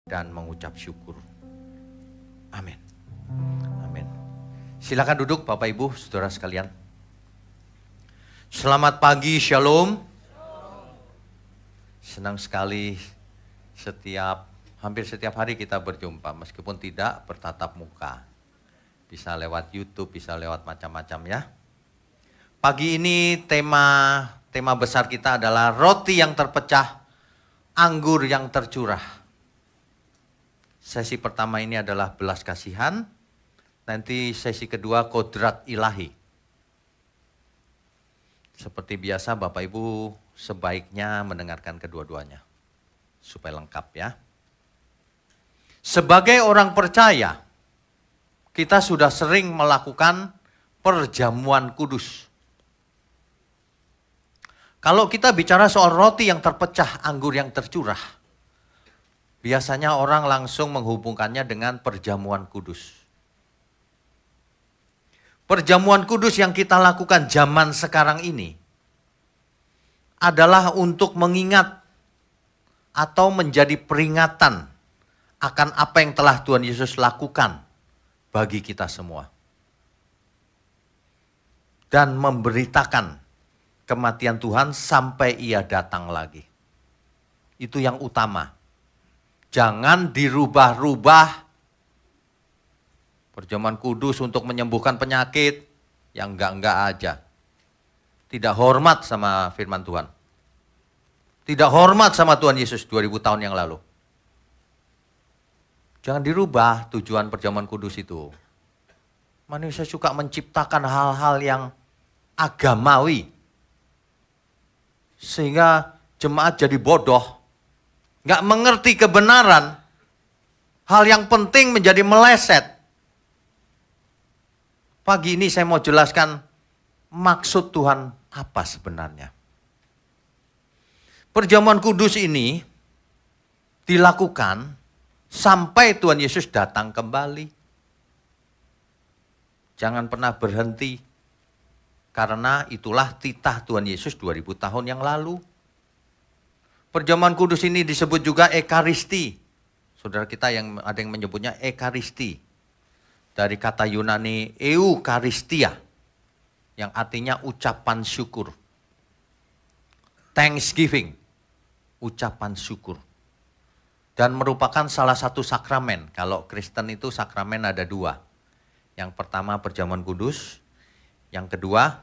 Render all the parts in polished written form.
dan mengucap syukur. Amin. Amin. Silakan duduk Bapak Ibu, Saudara sekalian. Selamat pagi, Shalom. Senang sekali hampir setiap hari kita berjumpa, meskipun tidak bertatap muka. Bisa lewat YouTube, bisa lewat macam-macam ya. Pagi ini tema besar kita adalah roti yang terpecah, anggur yang tercurah. Sesi pertama ini adalah belas kasihan, nanti sesi kedua kodrat ilahi. Seperti biasa Bapak Ibu sebaiknya mendengarkan kedua-duanya, supaya lengkap ya. Sebagai orang percaya, kita sudah sering melakukan perjamuan kudus. Kalau kita bicara soal roti yang terpecah, anggur yang tercurah, biasanya orang langsung menghubungkannya dengan perjamuan kudus. Perjamuan kudus yang kita lakukan zaman sekarang ini adalah untuk mengingat atau menjadi peringatan akan apa yang telah Tuhan Yesus lakukan bagi kita semua. Dan memberitakan kematian Tuhan sampai Ia datang lagi. Itu yang utama. Jangan dirubah-rubah. Perjamuan kudus untuk menyembuhkan penyakit, yang enggak-enggak aja. Tidak hormat sama firman Tuhan. Tidak hormat sama Tuhan Yesus 2000 tahun yang lalu. Jangan dirubah tujuan perjamuan kudus itu. Manusia suka menciptakan hal-hal yang agamawi. Sehingga jemaat jadi bodoh. Nggak mengerti kebenaran. Hal yang penting menjadi meleset. Pagi ini saya mau jelaskan maksud Tuhan apa sebenarnya. Perjamuan kudus ini dilakukan sampai Tuhan Yesus datang kembali. Jangan pernah berhenti. Karena itulah titah Tuhan Yesus 2000 tahun yang lalu. Perjamuan kudus ini disebut juga Ekaristi. Saudara kita ada yang menyebutnya Ekaristi. Dari kata Yunani Eucharistia. Yang artinya ucapan syukur. Thanksgiving. Ucapan syukur. Dan merupakan salah satu sakramen. Kalau Kristen itu sakramen ada dua. Yang pertama perjamuan kudus. Yang kedua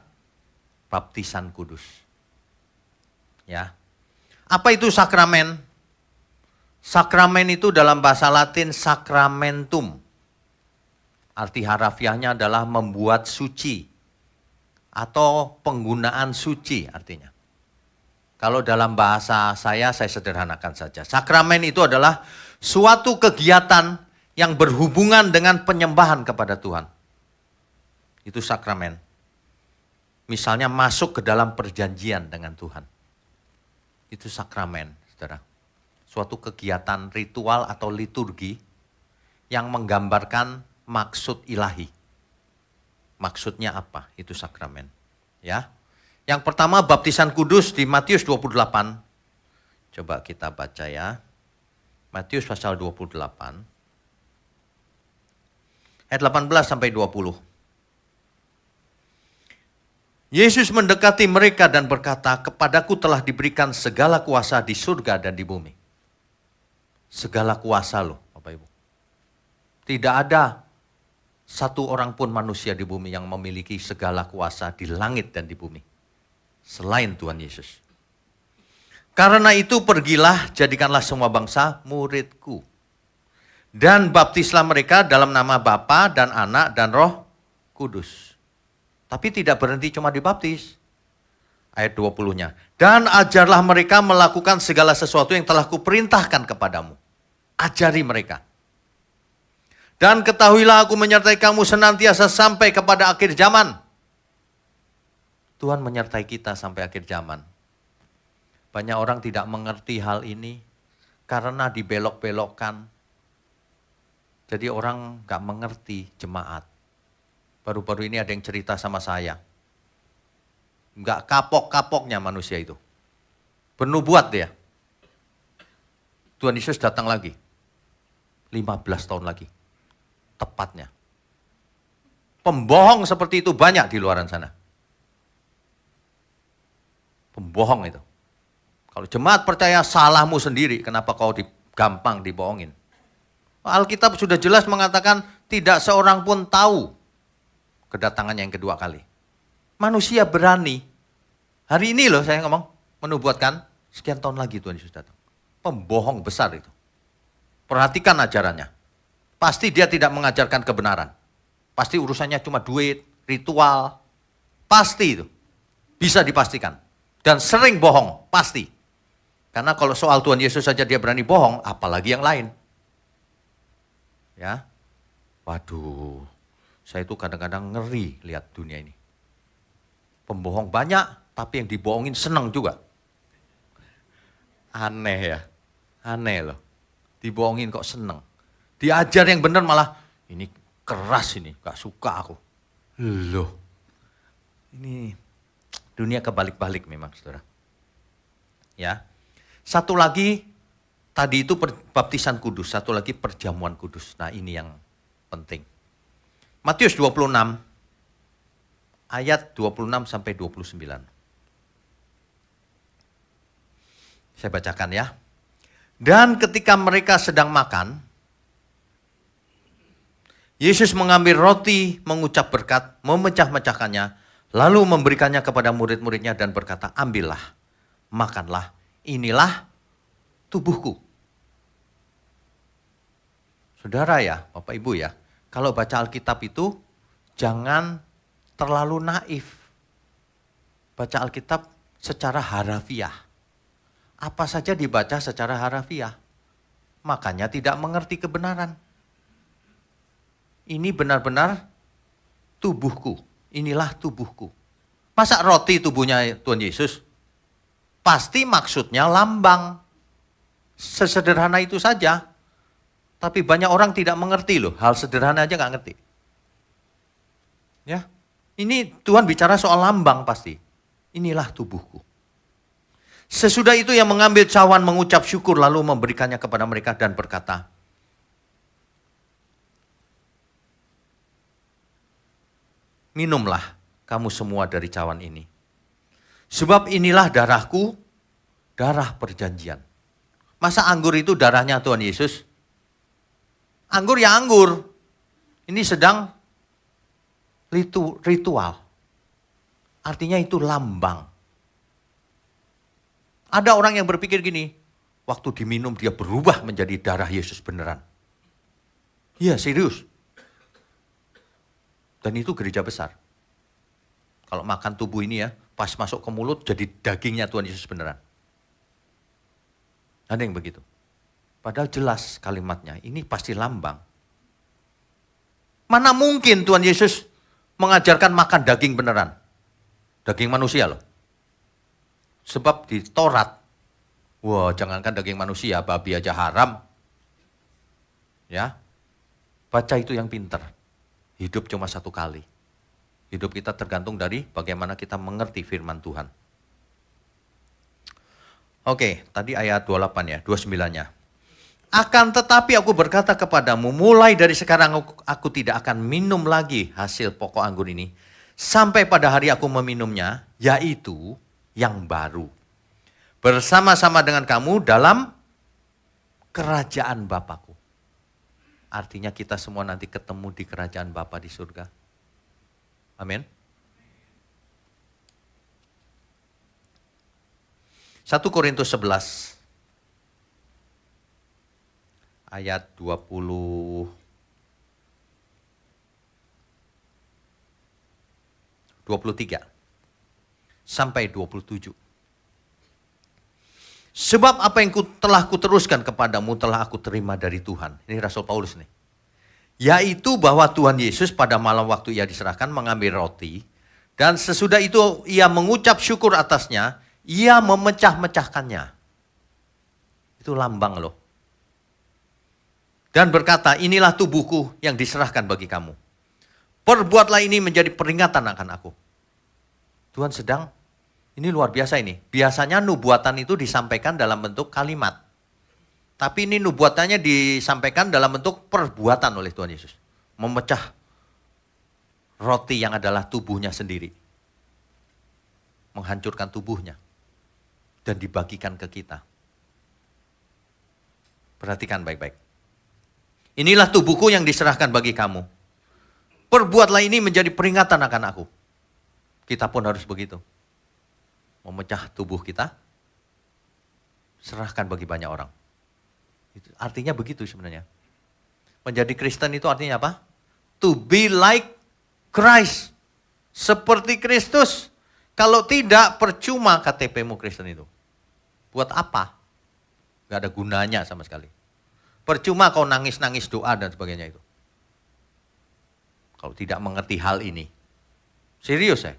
baptisan kudus. Ya. Apa itu sakramen? Sakramen itu dalam bahasa Latin sacramentum. Arti harafiahnya adalah membuat suci. Atau penggunaan suci artinya. Kalau dalam bahasa saya sederhanakan saja. Sakramen itu adalah suatu kegiatan yang berhubungan dengan penyembahan kepada Tuhan. Itu sakramen. Misalnya masuk ke dalam perjanjian dengan Tuhan. Itu sakramen, saudara. Suatu kegiatan ritual atau liturgi yang menggambarkan maksud ilahi. Maksudnya apa? Itu sakramen. Ya. Yang pertama baptisan kudus di Matius 28. Coba kita baca ya. Matius pasal 28. Ayat 18 sampai 20. Yesus mendekati mereka dan berkata, "Kepadaku telah diberikan segala kuasa di surga dan di bumi." Segala kuasa loh, Bapak Ibu. Tidak ada satu orang pun manusia di bumi yang memiliki segala kuasa di langit dan di bumi. Selain Tuhan Yesus. Karena itu pergilah, jadikanlah semua bangsa muridku. Dan baptislah mereka dalam nama Bapa dan Anak dan Roh Kudus. Tapi tidak berhenti cuma dibaptis. Ayat 20-nya. Dan ajarlah mereka melakukan segala sesuatu yang telah kuperintahkan kepadamu. Ajari mereka. Dan ketahuilah aku menyertai kamu senantiasa sampai kepada akhir zaman. Tuhan menyertai kita sampai akhir zaman. Banyak orang tidak mengerti hal ini. Karena dibelok-belokkan. Jadi orang gak mengerti jemaat. Baru-baru ini ada yang cerita sama saya. Enggak kapok-kapoknya manusia itu. Bernubuat dia. Tuhan Yesus datang lagi. 15 tahun lagi. Tepatnya. Pembohong seperti itu banyak di luaran sana. Pembohong itu. Kalau jemaat percaya salahmu sendiri, kenapa kau gampang dibohongin? Alkitab sudah jelas mengatakan tidak seorang pun tahu kedatangannya yang kedua kali. Manusia berani. Hari ini loh saya ngomong, menubuatkan sekian tahun lagi Tuhan Yesus datang. Pembohong besar itu. Perhatikan ajarannya. Pasti dia tidak mengajarkan kebenaran. Pasti urusannya cuma duit, ritual. Pasti itu. Bisa dipastikan. Dan sering bohong, pasti. Karena kalau soal Tuhan Yesus saja dia berani bohong, apalagi yang lain. Ya. Waduh, saya itu kadang-kadang ngeri lihat dunia ini. Pembohong banyak, tapi yang dibohongin senang juga. Aneh ya. Aneh loh. Dibohongin kok senang. Diajar yang benar malah, ini keras ini, gak suka aku. Loh, ini dunia kebalik-balik memang, saudara. Ya, satu lagi, tadi itu baptisan kudus, satu lagi perjamuan kudus. Nah ini yang penting. Matius 26, ayat 26 sampai 29. Saya bacakan ya. Dan ketika mereka sedang makan, Yesus mengambil roti, mengucap berkat, memecah-mecahkannya, lalu memberikannya kepada murid-muridnya dan berkata, ambillah, makanlah, inilah tubuhku. Saudara ya, Bapak Ibu ya, kalau baca Alkitab itu jangan terlalu naif. Baca Alkitab secara harafiah. Apa saja dibaca secara harafiah. Makanya tidak mengerti kebenaran. Ini benar-benar tubuhku. Inilah tubuhku. Masa roti tubuhnya Tuhan Yesus? Pasti maksudnya lambang. Sesederhana itu saja. Tapi banyak orang tidak mengerti loh. Hal sederhana aja nggak ngerti. Ya, ini Tuhan bicara soal lambang pasti. Inilah tubuhku. Sesudah itu yang mengambil cawan mengucap syukur lalu memberikannya kepada mereka dan berkata, minumlah kamu semua dari cawan ini. Sebab inilah darahku, darah perjanjian. Masa anggur itu darahnya Tuhan Yesus? Anggur ya anggur. Ini sedang ritual. Artinya itu lambang. Ada orang yang berpikir gini, waktu diminum dia berubah menjadi darah Yesus beneran. Iya serius. Dan itu gereja besar. Kalau makan tubuh ini ya, pas masuk ke mulut jadi dagingnya Tuhan Yesus beneran. Ada yang begitu. Padahal jelas kalimatnya, ini pasti lambang. Mana mungkin Tuhan Yesus mengajarkan makan daging beneran. Daging manusia loh. Sebab di Taurat, wah jangankan daging manusia, babi aja haram. Ya, baca itu yang pinter. Hidup cuma satu kali. Hidup kita tergantung dari bagaimana kita mengerti firman Tuhan. Oke, tadi ayat 28 ya, 29-nya. Akan tetapi aku berkata kepadamu, mulai dari sekarang aku tidak akan minum lagi hasil pokok anggur ini. Sampai pada hari aku meminumnya, yaitu yang baru. Bersama-sama dengan kamu dalam kerajaan Bapakku. Artinya kita semua nanti ketemu di kerajaan Bapa di surga. Amin. 1 Korintus 11 ayat 23 sampai 27. Sebab apa yang telah kuteruskan kepadamu telah aku terima dari Tuhan. Ini Rasul Paulus nih. Yaitu bahwa Tuhan Yesus pada malam waktu ia diserahkan mengambil roti. Dan sesudah itu ia mengucap syukur atasnya. Ia memecah-mecahkannya. Itu lambang loh. Dan berkata, inilah tubuhku yang diserahkan bagi kamu. Perbuatlah ini menjadi peringatan akan aku. Tuhan sedang, ini luar biasa ini. Biasanya nubuatan itu disampaikan dalam bentuk kalimat. Tapi ini nubuatannya disampaikan dalam bentuk perbuatan oleh Tuhan Yesus. Memecah roti yang adalah tubuhnya sendiri. Menghancurkan tubuhnya. Dan dibagikan ke kita. Perhatikan baik-baik. Inilah tubuhku yang diserahkan bagi kamu. Perbuatlah ini menjadi peringatan akan aku. Kita pun harus begitu. Memecah tubuh kita. Serahkan bagi banyak orang. Artinya begitu sebenarnya. Menjadi Kristen itu artinya apa? To be like Christ. Seperti Kristus. Kalau tidak, percuma KTP-mu Kristen itu. Buat apa? Gak ada gunanya sama sekali. Percuma kau nangis-nangis doa dan sebagainya itu. Kalau tidak mengerti hal ini. Serius ya?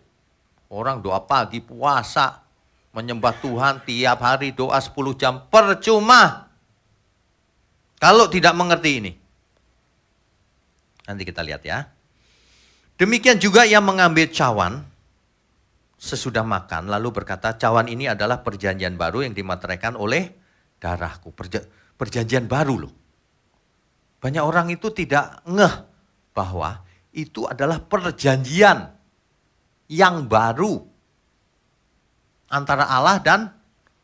Orang doa pagi, puasa, menyembah Tuhan tiap hari doa 10 jam. Percuma. Kalau tidak mengerti ini. Nanti kita lihat ya. Demikian juga ia mengambil cawan sesudah makan. Lalu berkata, cawan ini adalah perjanjian baru yang dimateraikan oleh darahku. Perjanjian baru loh. Banyak orang itu tidak ngeh bahwa itu adalah perjanjian yang baru antara Allah dan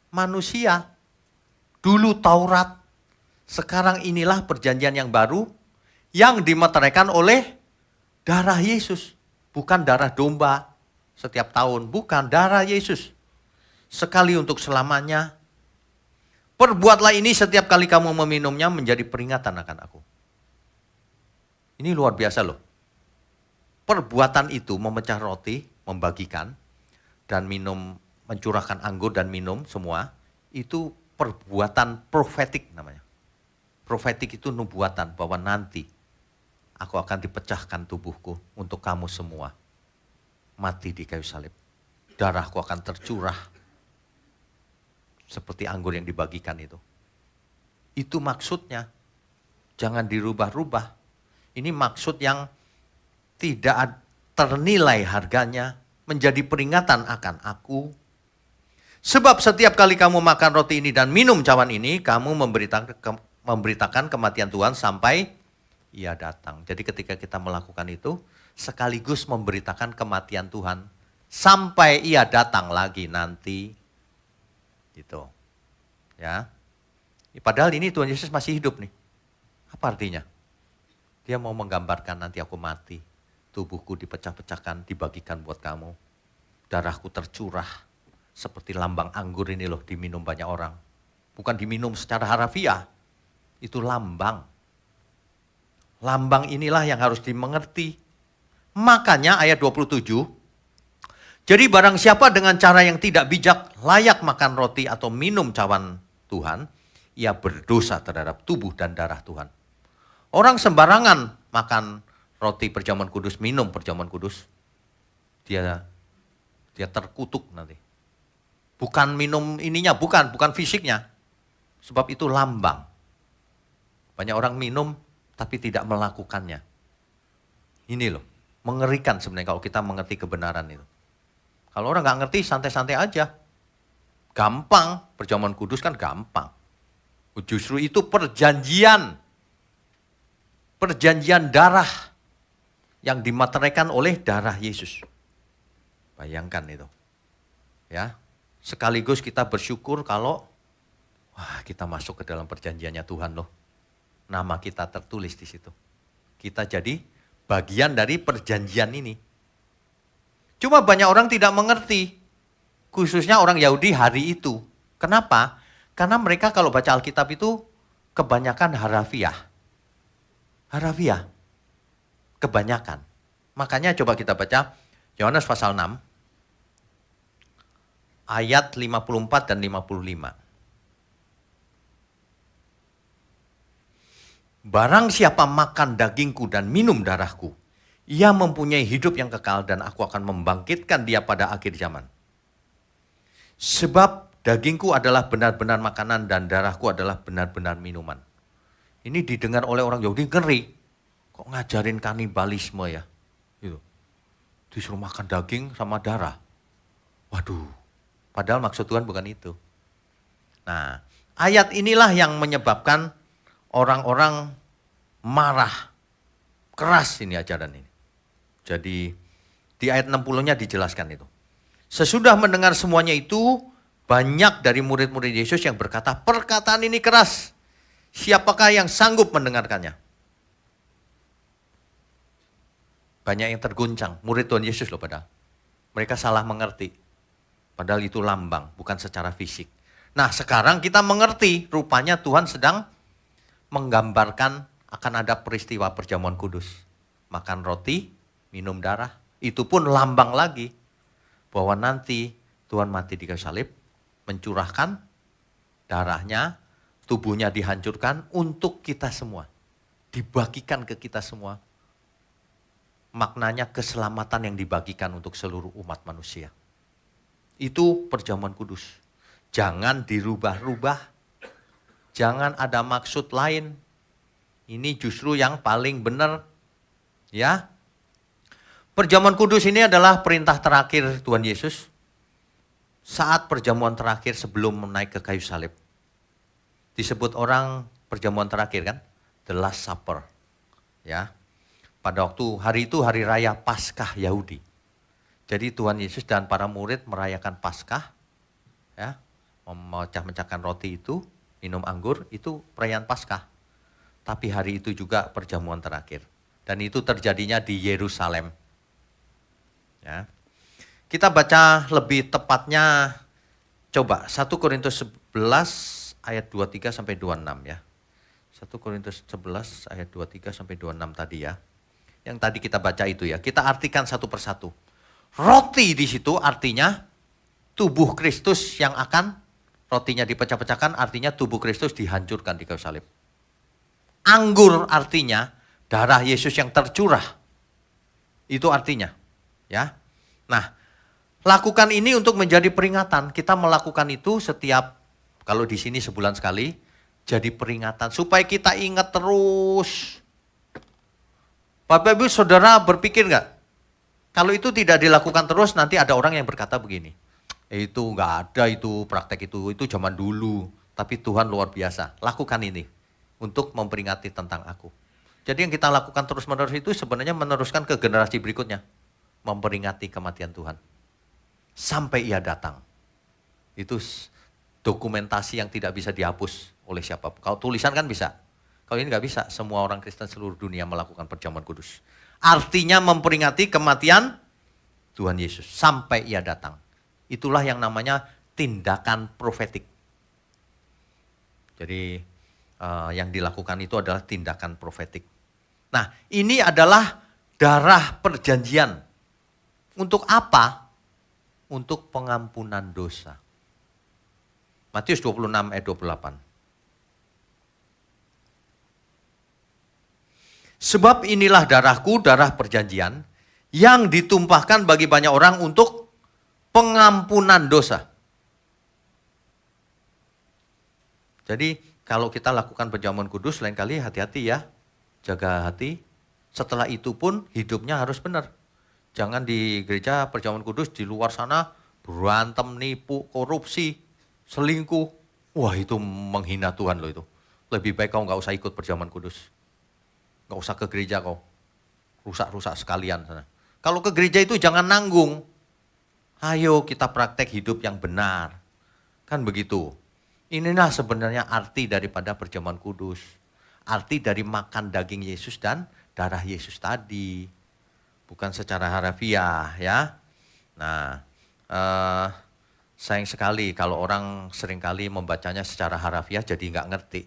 manusia. Dulu Taurat. Sekarang inilah perjanjian yang baru yang dimeteraikan oleh darah Yesus. Bukan darah domba setiap tahun. Bukan darah Yesus. Sekali untuk selamanya. Perbuatlah ini setiap kali kamu meminumnya menjadi peringatan akan aku. Ini luar biasa loh. Perbuatan itu memecah roti, membagikan, dan minum, mencurahkan anggur dan minum semua. Itu perbuatan profetik namanya. Profetik itu nubuatan bahwa nanti aku akan dipecahkan tubuhku untuk kamu semua. Mati di kayu salib. Darahku akan tercurah. Seperti anggur yang dibagikan itu. Itu maksudnya. Jangan dirubah-rubah. Ini maksud yang tidak ternilai harganya. Menjadi peringatan akan aku. Sebab setiap kali kamu makan roti ini dan minum cawan ini, kamu memberitakan kematian Tuhan sampai ia datang. Jadi ketika kita melakukan itu, sekaligus memberitakan kematian Tuhan sampai ia datang lagi nanti. Gitu. Ya. Padahal ini Tuhan Yesus masih hidup nih. Apa artinya? Dia mau menggambarkan nanti aku mati. Tubuhku dipecah-pecahkan, dibagikan buat kamu. Darahku tercurah. Seperti lambang anggur ini loh, diminum banyak orang. Bukan diminum secara harafiah. Itu lambang. Lambang inilah yang harus dimengerti. Makanya ayat 27. Jadi barang siapa dengan cara yang tidak bijak layak makan roti atau minum cawan Tuhan, ia berdosa terhadap tubuh dan darah Tuhan. Orang sembarangan makan roti perjamuan kudus, minum perjamuan kudus, dia terkutuk nanti. Bukan minum ininya, bukan fisiknya. Sebab itu lambang. Banyak orang minum tapi tidak melakukannya. Ini loh, mengerikan sebenarnya kalau kita mengerti kebenaran itu. Kalau orang nggak ngerti, santai-santai aja. Gampang, perjamuan kudus kan gampang. Justru itu perjanjian. Perjanjian darah yang dimateraikan oleh darah Yesus. Bayangkan itu. Ya, sekaligus kita bersyukur kalau kita masuk ke dalam perjanjiannya Tuhan loh. Nama kita tertulis di situ. Kita jadi bagian dari perjanjian ini. Cuma banyak orang tidak mengerti. Khususnya orang Yahudi hari itu. Kenapa? Karena mereka kalau baca Alkitab itu kebanyakan harafiah. Harafiah. Kebanyakan. Makanya coba kita baca Yohanes pasal 6. Ayat 54 dan 55. Barang siapa makan dagingku dan minum darahku, ia mempunyai hidup yang kekal dan aku akan membangkitkan dia pada akhir zaman. Sebab dagingku adalah benar-benar makanan dan darahku adalah benar-benar minuman. Ini didengar oleh orang Yahudi ngeri. Kok ngajarin kanibalisme ya? Gitu. Disuruh makan daging sama darah. Waduh, padahal maksud Tuhan bukan itu. Nah, Ayat inilah yang menyebabkan orang-orang marah. Keras ini ajaran ini. Jadi di ayat 60-nya dijelaskan itu. Sesudah mendengar semuanya itu, banyak dari murid-murid Yesus yang berkata, perkataan ini keras. Siapakah yang sanggup mendengarkannya? Banyak yang terguncang. Murid Tuhan Yesus loh padahal. Mereka salah mengerti. Padahal itu lambang, bukan secara fisik. Nah sekarang kita mengerti, rupanya Tuhan sedang menggambarkan akan ada peristiwa perjamuan kudus. Makan roti, minum darah. Itu pun lambang lagi. Bahwa nanti Tuhan mati di kayu salib. Mencurahkan darahnya. Tubuhnya dihancurkan untuk kita semua. Dibagikan ke kita semua. Maknanya keselamatan yang dibagikan untuk seluruh umat manusia. Itu perjamuan kudus. Jangan dirubah-rubah. Jangan ada maksud lain. Ini justru yang paling benar. Ya. Perjamuan kudus ini adalah perintah terakhir Tuhan Yesus. Saat perjamuan terakhir sebelum naik ke kayu salib. Disebut orang perjamuan terakhir kan. The Last Supper. Ya. Pada waktu hari itu hari raya Paskah Yahudi. Jadi Tuhan Yesus dan para murid merayakan Paskah. Ya. Memecah-mecahkan roti itu. Minum anggur. Itu perayaan Paskah. Tapi hari itu juga perjamuan terakhir. Dan itu terjadinya di Yerusalem. Ya. Kita baca lebih tepatnya, coba 1 Korintus 11 ayat 23 sampai 26 ya. 1 Korintus 11 ayat 23 sampai 26 tadi ya. Yang tadi kita baca itu ya. Kita artikan satu persatu. Roti di situ artinya tubuh Kristus yang akan rotinya dipecah-pecahkan, artinya tubuh Kristus dihancurkan di kayu salib. Anggur artinya darah Yesus yang tercurah. Itu artinya. Ya. Nah, lakukan ini untuk menjadi peringatan. Kita melakukan itu setiap, kalau di sini sebulan sekali, jadi peringatan. Supaya kita ingat terus. Bapak Ibu Saudara berpikir nggak? Kalau itu tidak dilakukan terus, nanti ada orang yang berkata begini. Itu nggak ada itu praktek itu zaman dulu. Tapi Tuhan luar biasa. Lakukan ini. Untuk memperingati tentang aku. Jadi yang kita lakukan terus-menerus itu sebenarnya meneruskan ke generasi berikutnya. Memperingati kematian Tuhan. Sampai ia datang. Itu dokumentasi yang tidak bisa dihapus oleh siapapun. Kalau tulisan kan bisa. Kalau ini nggak bisa. Semua orang Kristen seluruh dunia melakukan perjamuan kudus. Artinya memperingati kematian Tuhan Yesus. Sampai ia datang. Itulah yang namanya tindakan profetik. Jadi yang dilakukan itu adalah tindakan profetik. Nah, ini adalah darah perjanjian. Untuk apa? Untuk pengampunan dosa. Matius 26 ayat 28. Sebab inilah darahku, darah perjanjian, yang ditumpahkan bagi banyak orang untuk pengampunan dosa. Jadi, kalau kita lakukan perjamuan kudus, lain kali hati-hati ya. Jaga hati. Setelah itu pun hidupnya harus benar. Jangan di gereja perjamuan kudus, di luar sana berantem, nipu, korupsi, selingkuh. Wah itu menghina Tuhan loh itu. Lebih baik kau nggak usah ikut perjamuan kudus. Nggak usah ke gereja kau. Rusak-rusak sekalian sana. Kalau ke gereja itu jangan nanggung. Ayo kita praktek hidup yang benar. Kan begitu. Inilah sebenarnya arti daripada perjamuan kudus. Arti dari makan daging Yesus dan darah Yesus tadi. Bukan secara harafiah ya. Nah, sayang sekali kalau orang seringkali membacanya secara harafiah jadi nggak ngerti.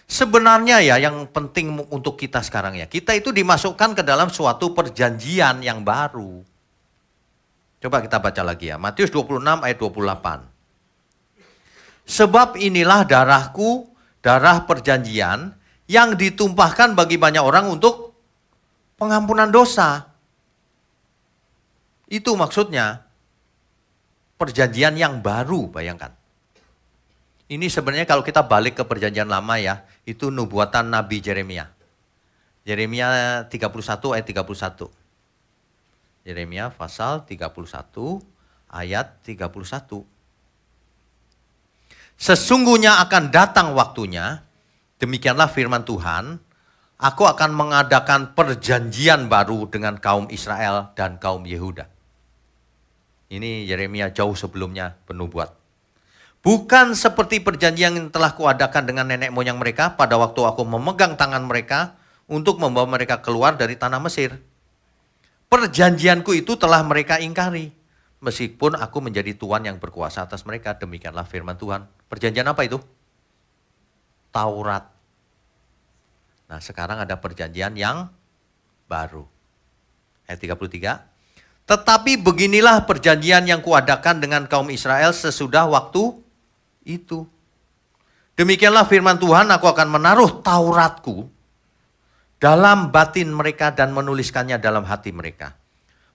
Sebenarnya ya yang penting untuk kita sekarang ya. Kita itu dimasukkan ke dalam suatu perjanjian yang baru. Coba kita baca lagi ya. Matius 26 ayat 28. Sebab inilah darahku, darah perjanjian yang ditumpahkan bagi banyak orang untuk pengampunan dosa. Itu maksudnya perjanjian yang baru, bayangkan. Ini sebenarnya kalau kita balik ke perjanjian lama ya, itu nubuatan Nabi Yeremia. Yeremia 31 ayat 31. Yeremia pasal 31 ayat 31. Sesungguhnya akan datang waktunya, demikianlah firman Tuhan, aku akan mengadakan perjanjian baru dengan kaum Israel dan kaum Yehuda. Ini Yeremia jauh sebelumnya penubuat. Bukan seperti perjanjian yang telah kuadakan dengan nenek moyang mereka pada waktu aku memegang tangan mereka untuk membawa mereka keluar dari tanah Mesir. Perjanjianku itu telah mereka ingkari, meskipun aku menjadi Tuhan yang berkuasa atas mereka. Demikianlah firman Tuhan. Perjanjian apa itu? Taurat. Nah, sekarang ada perjanjian yang baru. Ayat 33. Tetapi beginilah perjanjian yang kuadakan dengan kaum Israel sesudah waktu itu. Demikianlah firman Tuhan, aku akan menaruh Tauratku dalam batin mereka dan menuliskannya dalam hati mereka.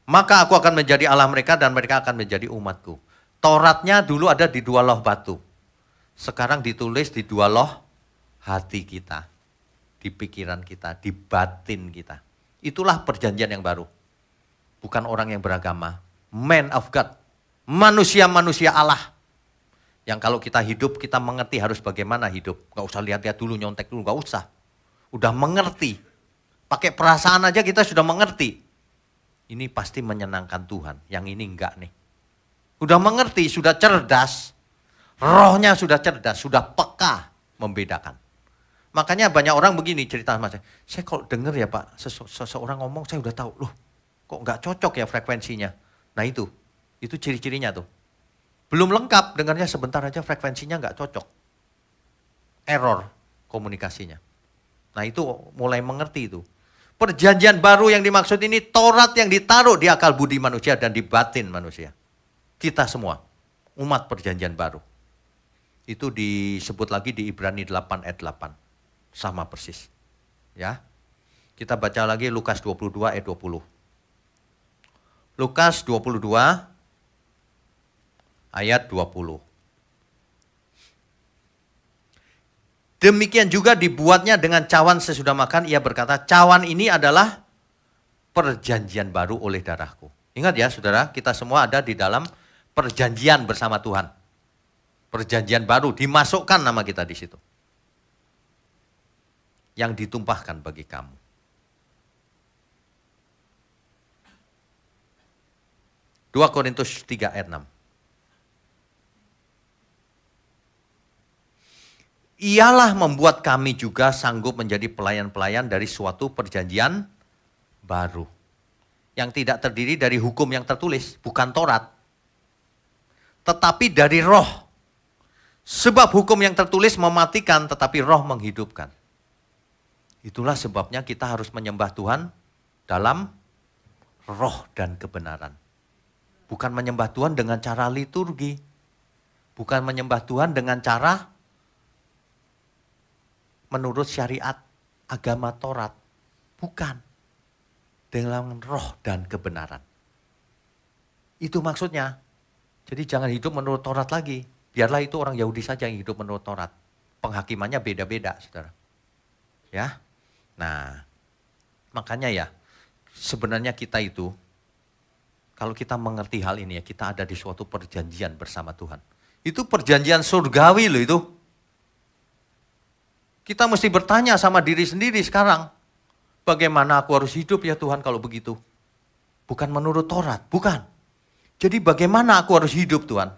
Maka aku akan menjadi Allah mereka dan mereka akan menjadi umatku. Tauratnya dulu ada di 2 loh batu. Sekarang ditulis di 2 loh hati kita. Di pikiran kita, di batin kita. Itulah perjanjian yang baru. Bukan orang yang beragama. Man of God. Manusia-manusia Allah. Yang kalau kita hidup, kita mengerti harus bagaimana hidup. Gak usah lihat-lihat dulu, nyontek dulu, gak usah. Udah mengerti. Pakai perasaan aja kita sudah mengerti. Ini pasti menyenangkan Tuhan. Yang ini enggak nih. Udah mengerti, sudah cerdas. Rohnya sudah cerdas, sudah peka membedakan. Makanya banyak orang begini cerita sama saya kalau dengar ya Pak, seseorang ngomong saya udah tahu. Loh, kok enggak cocok ya frekuensinya. Nah itu ciri-cirinya tuh. Belum lengkap, dengarnya sebentar aja frekuensinya nggak cocok. Error komunikasinya. Nah itu mulai mengerti itu. Perjanjian baru yang dimaksud ini Taurat yang ditaruh di akal budi manusia dan di batin manusia. Kita semua, umat perjanjian baru. Itu disebut lagi di Ibrani 8 ayat 8. Sama persis. Ya. Kita baca lagi Lukas 22 ayat 20. Lukas 22 ayat 20. Demikian juga dibuatnya dengan cawan sesudah makan. Ia berkata, cawan ini adalah perjanjian baru oleh darahku. Ingat ya saudara, kita semua ada di dalam perjanjian bersama Tuhan. Perjanjian baru, dimasukkan nama kita di situ. Yang ditumpahkan bagi kamu. Dua Korintus 3 ayat 6. Ialah membuat kami juga sanggup menjadi pelayan-pelayan dari suatu perjanjian baru. Yang tidak terdiri dari hukum yang tertulis, bukan Taurat. Tetapi dari roh. Sebab hukum yang tertulis mematikan, tetapi roh menghidupkan. Itulah sebabnya kita harus menyembah Tuhan dalam roh dan kebenaran. Bukan menyembah Tuhan dengan cara liturgi. Bukan menyembah Tuhan dengan cara menurut syariat agama Taurat. Bukan. Dengan roh dan kebenaran. Itu maksudnya. Jadi jangan hidup menurut Taurat lagi. Biarlah itu orang Yahudi saja yang hidup menurut Taurat. Penghakimannya beda-beda, saudara. Ya. Nah, makanya ya, sebenarnya kita itu, kalau kita mengerti hal ini ya, kita ada di suatu perjanjian bersama Tuhan. Itu perjanjian surgawi loh itu. Kita mesti bertanya sama diri sendiri sekarang. Bagaimana aku harus hidup ya Tuhan kalau begitu? Bukan menurut Taurat, bukan. Jadi bagaimana aku harus hidup Tuhan?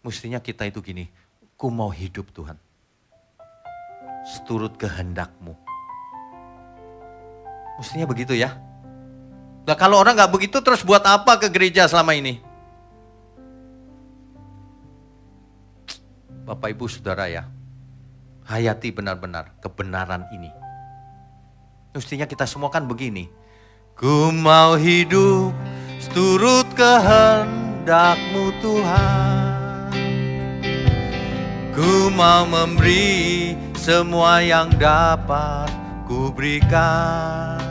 Mestinya kita itu gini, ku mau hidup Tuhan. Seturut kehendak-Mu. Mestinya begitu ya. Nah kalau orang gak begitu terus buat apa ke gereja selama ini? Bapak Ibu Saudara ya, hayati benar-benar kebenaran ini. Mestinya kita semua kan begini. Ku mau hidup seturut kehendak-Mu Tuhan. Ku mau memberi semua yang dapat ku berikan.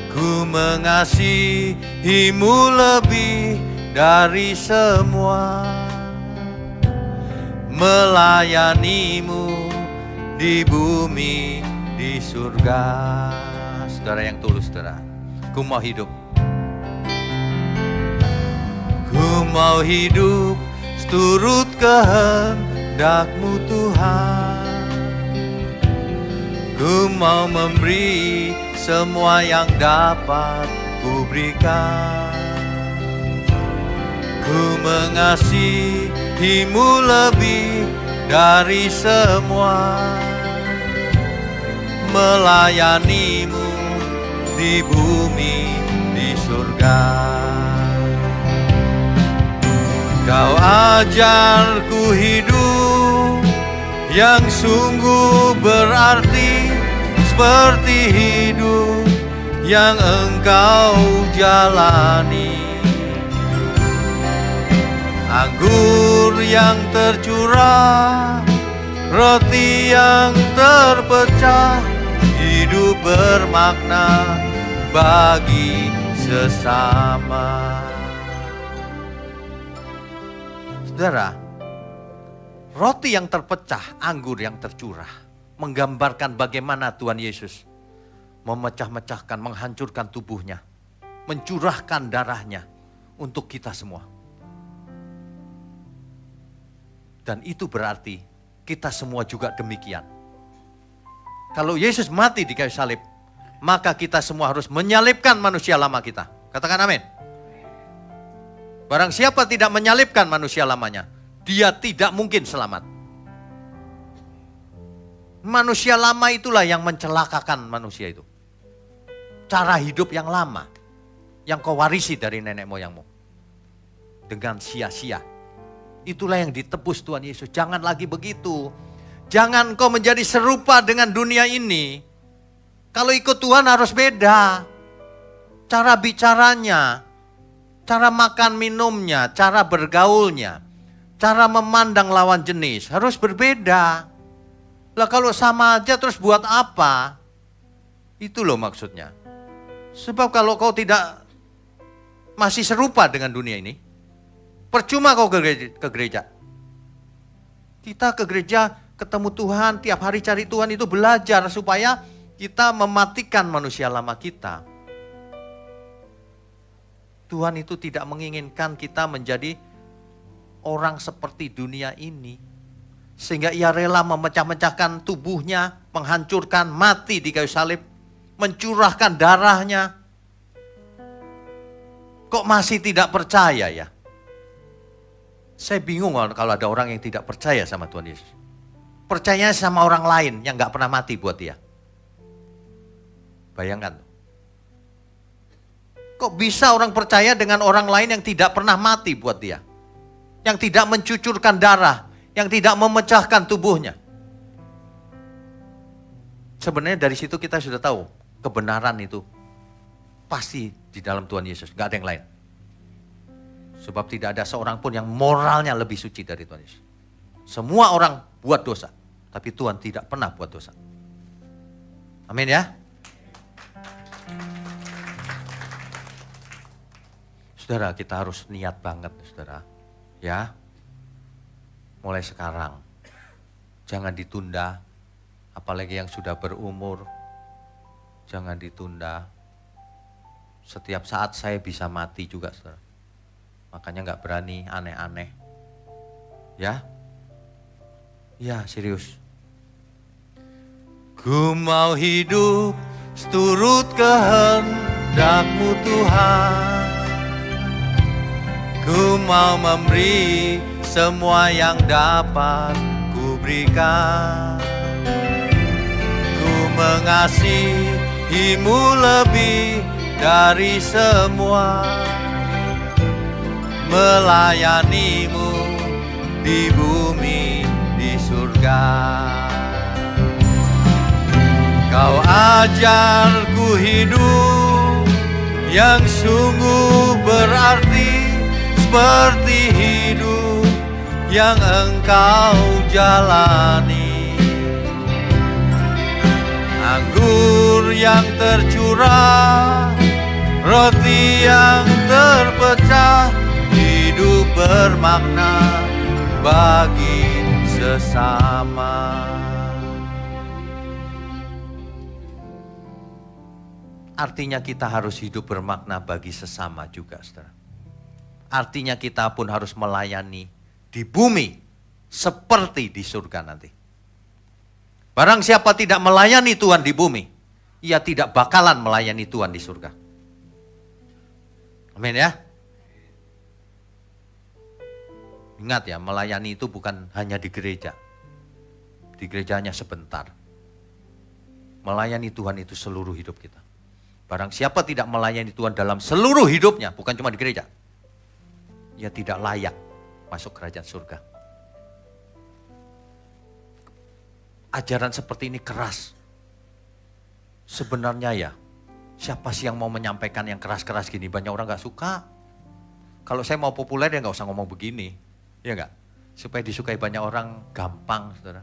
Ku mengasihi-Mu lebih dari semua. Melayani-Mu di bumi, di surga. Saudara yang tulus, saudara. Ku mau hidup. Ku Ku mau hidup seturut kehendak-Mu Tuhan. Ku mau memberi semua yang dapat ku berikan. Ku mengasihi-Mu lebih dari semua, melayani-Mu di bumi, di surga. Kau ajarku hidup yang sungguh berarti, seperti hidup yang Engkau jalani. Anggur yang tercurah, roti yang terpecah, hidup bermakna bagi sesama. Saudara, roti yang terpecah, anggur yang tercurah, menggambarkan bagaimana Tuhan Yesus memecah-mecahkan, menghancurkan tubuhnya, mencurahkan darahnya untuk kita semua. Dan itu berarti kita semua juga demikian. Kalau Yesus mati di kayu salib, maka kita semua harus menyalibkan manusia lama kita. Katakan amin. Barang siapa tidak menyalibkan manusia lamanya, dia tidak mungkin selamat. Manusia lama itulah yang mencelakakan manusia itu. Cara hidup yang lama, yang kau warisi dari nenek moyangmu. Dengan sia-sia. Itulah yang ditebus Tuhan Yesus. Jangan lagi begitu. Jangan kau menjadi serupa dengan dunia ini. Kalau ikut Tuhan harus beda. Cara bicaranya, cara makan minumnya, cara bergaulnya, cara memandang lawan jenis harus berbeda. Lah kalau sama aja terus buat apa? Itu loh maksudnya. Sebab kalau kau tidak masih serupa dengan dunia ini, percuma kau ke gereja. Kita ke gereja ketemu Tuhan, tiap hari cari Tuhan itu belajar supaya kita mematikan manusia lama kita. Tuhan itu tidak menginginkan kita menjadi orang seperti dunia ini. Sehingga ia rela memecah-mecahkan tubuhnya, menghancurkan, mati di kayu salib, mencurahkan darahnya. Kok masih tidak percaya ya? Saya bingung kalau ada orang yang tidak percaya sama Tuhan Yesus. Percayanya sama orang lain yang gak pernah mati buat dia. Bayangkan. Kok bisa orang percaya dengan orang lain yang tidak pernah mati buat dia? Yang tidak mencucurkan darah, yang tidak memecahkan tubuhnya. Sebenarnya dari situ kita sudah tahu kebenaran itu pasti di dalam Tuhan Yesus, gak ada yang lain. Sebab tidak ada seorang pun yang moralnya lebih suci dari Tuhan Yesus. Semua orang buat dosa, tapi Tuhan tidak pernah buat dosa. Amin ya. Saudara, kita harus niat banget, saudara. Ya, mulai sekarang. Jangan ditunda, apalagi yang sudah berumur. Jangan ditunda. Setiap saat saya bisa mati juga, saudara. Makanya gak berani aneh-aneh. Ya? Ya, serius. Ku mau hidup seturut kehendak-Mu Tuhan. Ku mau memberi semua yang dapat ku berikan. Ku mengasihi-Mu lebih dari semua, melayani-Mu di bumi, di surga. Kau ajarku hidup yang sungguh berarti, seperti hidup yang Engkau jalani. Anggur yang tercurah, roti yang terpecah, hidup bermakna bagi sesama. Artinya kita harus hidup bermakna bagi sesama juga, saudara. Artinya kita pun harus melayani di bumi seperti di surga nanti. Barang siapa tidak melayani Tuhan di bumi, ia tidak bakalan melayani Tuhan di surga. Amin ya. Ingat ya, melayani itu bukan hanya di gereja. Di gerejanya sebentar. Melayani Tuhan itu seluruh hidup kita. Barang siapa tidak melayani Tuhan dalam seluruh hidupnya, bukan cuma di gereja, ia tidak layak masuk kerajaan surga. Ajaran seperti ini keras. Sebenarnya ya, siapa sih yang mau menyampaikan yang keras-keras gini? Banyak orang gak suka. Kalau saya mau populer ya gak usah ngomong begini. Ya gak? Supaya disukai banyak orang gampang, saudara.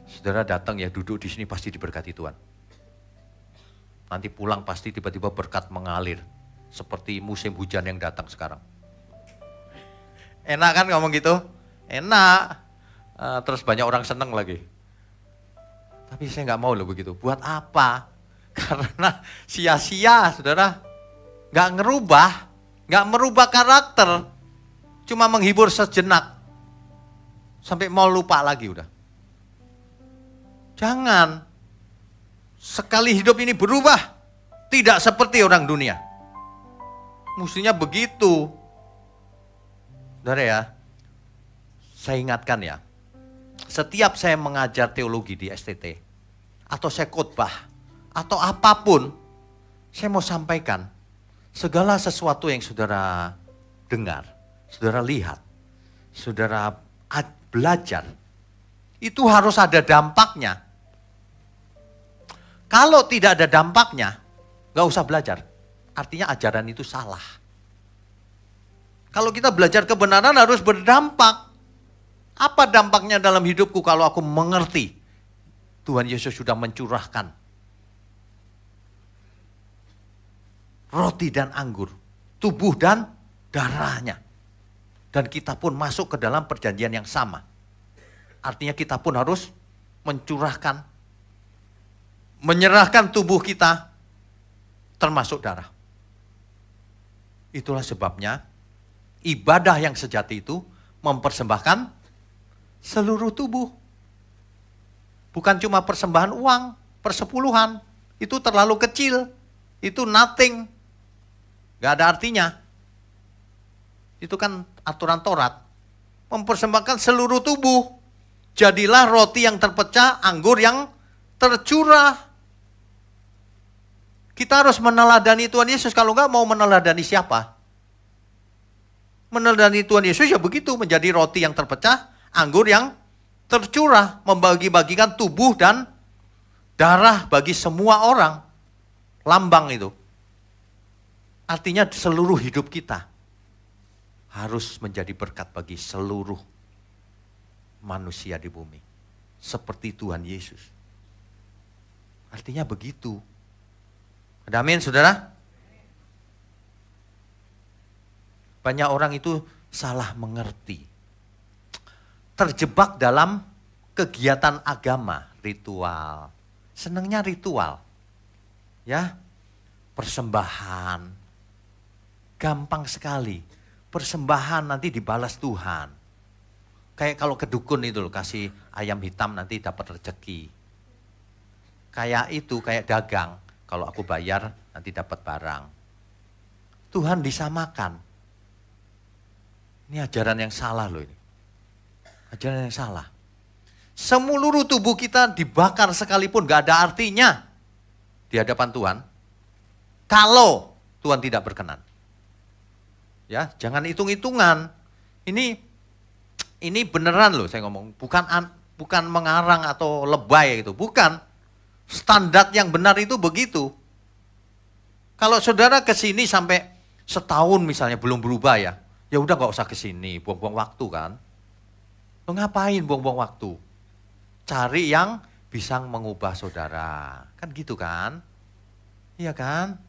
Saudara datang ya duduk di sini pasti diberkati Tuhan. Nanti pulang pasti tiba-tiba berkat mengalir. Seperti musim hujan yang datang sekarang. Enak kan ngomong gitu? Enak. Terus banyak orang seneng lagi. Tapi saya gak mau loh begitu. Buat apa? Karena sia-sia, saudara. Gak merubah karakter. Cuma menghibur sejenak. Sampai mau lupa lagi udah. Jangan. Sekali hidup ini berubah. Tidak seperti orang dunia. Mestinya begitu. Saudara ya. Saya ingatkan ya. Setiap saya mengajar teologi di STT. Atau saya khotbah. Atau apapun. Saya mau sampaikan. Segala sesuatu yang saudara dengar. Saudara lihat. Saudara belajar. Itu harus ada dampaknya. Kalau tidak ada dampaknya. Gak usah belajar. Artinya ajaran itu salah. Kalau kita belajar kebenaran harus berdampak. Apa dampaknya dalam hidupku kalau aku mengerti Tuhan Yesus sudah mencurahkan roti dan anggur, tubuh dan darahnya. Dan kita pun masuk ke dalam perjanjian yang sama. Artinya kita pun harus mencurahkan, menyerahkan tubuh kita termasuk darah. Itulah sebabnya ibadah yang sejati itu mempersembahkan seluruh tubuh. Bukan cuma persembahan uang, persepuluhan. Itu terlalu kecil. Itu nothing. Gak ada artinya. Itu kan aturan Taurat. Mempersembahkan seluruh tubuh. Jadilah roti yang terpecah, anggur yang tercurah. Kita harus meneladani Tuhan Yesus. Kalau enggak mau meneladani siapa? Meneladani Tuhan Yesus ya begitu. Menjadi roti yang terpecah, anggur yang tercurah, membagi-bagikan tubuh dan darah bagi semua orang. Lambang itu. Artinya seluruh hidup kita harus menjadi berkat bagi seluruh manusia di bumi. Seperti Tuhan Yesus. Artinya begitu. Ada amin, saudara? Banyak orang itu salah mengerti. Terjebak dalam kegiatan agama, ritual. Senangnya ritual. Ya, persembahan. Gampang sekali. Persembahan nanti dibalas Tuhan. Kayak kalau ke dukun itu loh, kasih ayam hitam nanti dapat rezeki. Kayak itu, kayak dagang. Kalau aku bayar nanti dapat barang. Tuhan disamakan. Ini ajaran yang salah loh ini. Ajaran yang salah. Seluruh tubuh kita dibakar sekalipun gak ada artinya di hadapan Tuhan. Kalau Tuhan tidak berkenan. Ya, jangan hitung-hitungan. Ini beneran loh saya ngomong. Bukan mengarang atau lebay gitu. Bukan. Standar yang benar itu begitu. Kalau saudara kesini sampai setahun misalnya belum berubah ya. Ya udah gak usah kesini. Buang-buang waktu kan. Lo ngapain buang-buang waktu? Cari yang bisa mengubah saudara. Kan gitu kan? Iya kan?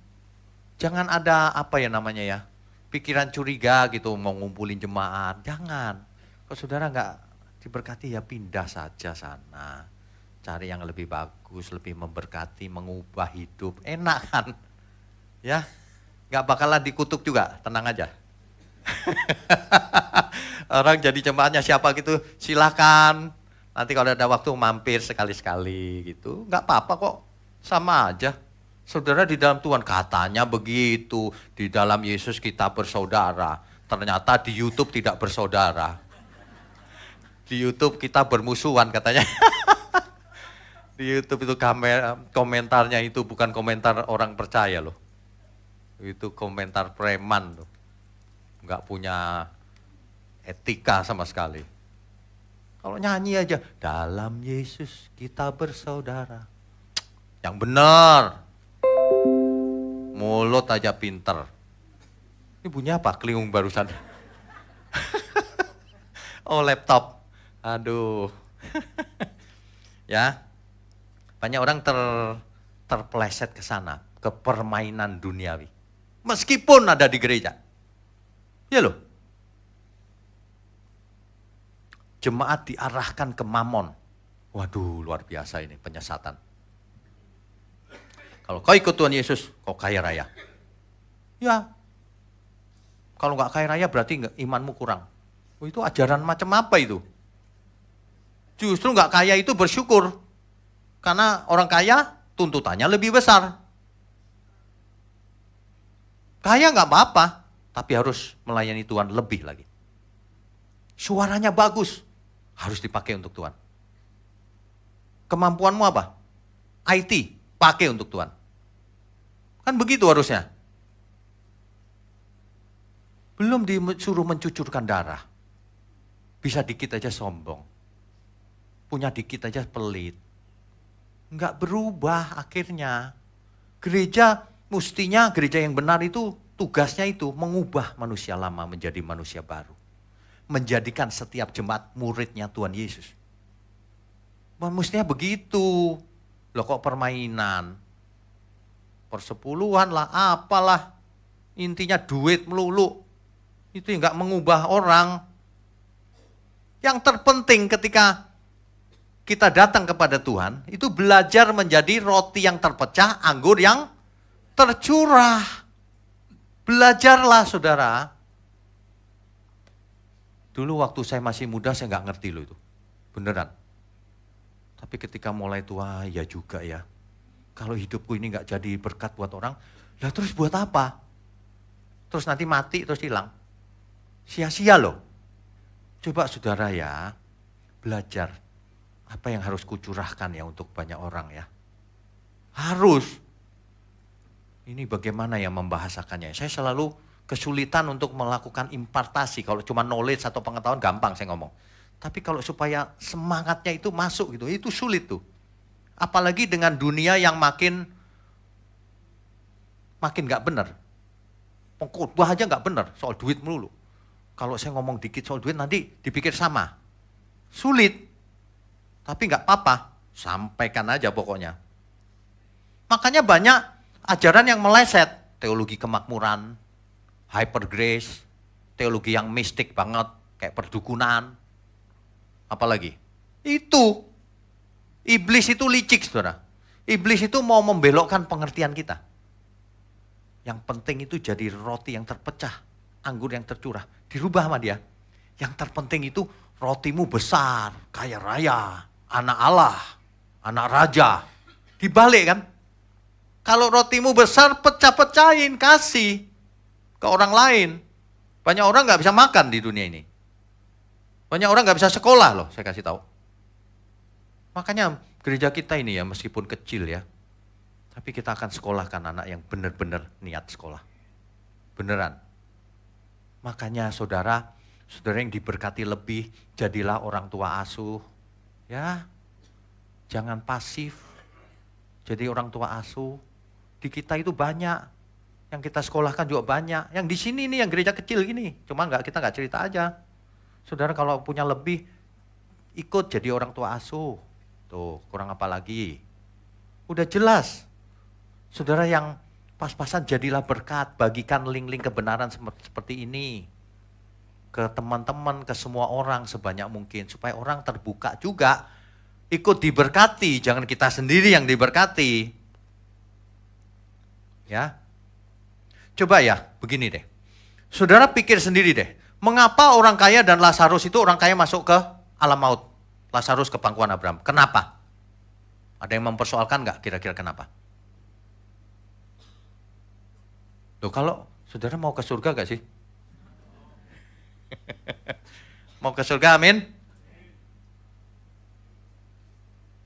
Jangan ada apa ya namanya ya. Pikiran curiga gitu mau ngumpulin jemaat. Jangan. Kalau saudara nggak diberkati ya pindah saja sana. Cari yang lebih bagus, lebih memberkati, mengubah hidup. Enak kan? Ya, nggak bakalan dikutuk juga, tenang aja. Orang jadi jemaatnya siapa gitu, silakan. Nanti kalau ada waktu mampir sekali-sekali gitu. Nggak apa-apa kok, sama aja. Saudara di dalam Tuhan katanya begitu. Di dalam Yesus kita bersaudara. Ternyata di YouTube tidak bersaudara. Di YouTube kita bermusuhan katanya. Di YouTube itu komentarnya itu bukan komentar orang percaya loh. Itu komentar preman loh. Nggak punya etika sama sekali. Kalau nyanyi aja, dalam Yesus kita bersaudara. Yang benar. Mulut aja pinter. Ini bunyi apa? Keliung barusan. Oh, laptop. Aduh. Ya. Banyak orang terpeleset ke sana, ke permainan duniawi. Meskipun ada di gereja. Ya loh. Jemaat diarahkan ke mamon. Waduh, luar biasa ini penyesatan. Kalau kau ikut Tuhan Yesus, kau kaya raya. Ya. Kalau nggak kaya raya berarti imanmu kurang. Oh, itu ajaran macam apa itu? Justru nggak kaya itu bersyukur. Karena orang kaya tuntutannya lebih besar. Kaya nggak apa-apa, tapi harus melayani Tuhan lebih lagi. Suaranya bagus, harus dipakai untuk Tuhan. Kemampuanmu apa? IT, pakai untuk Tuhan. Kan begitu harusnya. Belum disuruh mencucurkan darah. Bisa dikit aja sombong. Punya dikit aja pelit. Enggak berubah akhirnya. Gereja mestinya, gereja yang benar itu tugasnya itu mengubah manusia lama menjadi manusia baru. Menjadikan setiap jemaat muridnya Tuhan Yesus. Mestinya begitu. Loh kok permainan? Persepuluhan lah, apalah. Intinya duit melulu. Itu enggak mengubah orang. Yang terpenting ketika kita datang kepada Tuhan, itu belajar menjadi roti yang terpecah, anggur yang tercurah. Belajarlah saudara. Dulu waktu saya masih muda, saya nggak ngerti loh itu. Beneran. Tapi ketika mulai tua, ya juga ya. Kalau hidupku ini nggak jadi berkat buat orang, lah terus buat apa? Terus nanti mati, terus hilang. Sia-sia loh. Coba saudara ya, belajar. Apa yang harus kucurahkan ya untuk banyak orang ya? Harus. Ini bagaimana ya membahasakannya? Saya selalu kesulitan untuk melakukan impartasi. Kalau cuma knowledge atau pengetahuan gampang saya ngomong. Tapi kalau supaya semangatnya itu masuk gitu, itu sulit tuh. Apalagi dengan dunia yang makin gak benar. Pengkhotbah aja gak benar, soal duit melulu. Kalau saya ngomong dikit soal duit nanti dipikir sama. Sulit. Tapi nggak apa-apa, sampaikan aja pokoknya. Makanya banyak ajaran yang meleset. Teologi kemakmuran, hyper grace, teologi yang mistik banget, kayak perdukunan. Apalagi? Itu. Iblis itu licik, saudara. Iblis itu mau membelokkan pengertian kita. Yang penting itu jadi roti yang terpecah, anggur yang tercurah. Dirubah sama dia. Yang terpenting itu rotimu besar, kaya raya. Anak Allah, anak raja. Dibalik kan? Kalau rotimu besar, pecah-pecahin, kasih ke orang lain. Banyak orang gak bisa makan di dunia ini. Banyak orang gak bisa sekolah loh, saya kasih tahu. Makanya gereja kita ini ya, meskipun kecil ya, tapi kita akan sekolahkan anak yang benar-benar niat sekolah. Beneran. Makanya saudara yang diberkati lebih, jadilah orang tua asuh. Ya, jangan pasif. Jadi orang tua asuh. Di kita itu banyak. Yang kita sekolahkan juga banyak. Yang di sini nih yang gereja kecil gini. Cuma kita nggak cerita aja. Saudara kalau punya lebih, ikut jadi orang tua asuh. Tuh, kurang apa lagi? Udah jelas. Saudara yang pas-pasan jadilah berkat. Bagikan link-link kebenaran seperti ini. Ke teman-teman, ke semua orang sebanyak mungkin. Supaya orang terbuka juga, ikut diberkati. Jangan kita sendiri yang diberkati. Ya. Coba ya, begini deh. Saudara pikir sendiri deh, mengapa orang kaya dan Lazarus itu orang kaya masuk ke alam maut, Lazarus ke pangkuan Abraham? Kenapa? Ada yang mempersoalkan nggak kira-kira kenapa? Loh, kalau saudara mau ke surga gak sih? Mau ke surga, amin?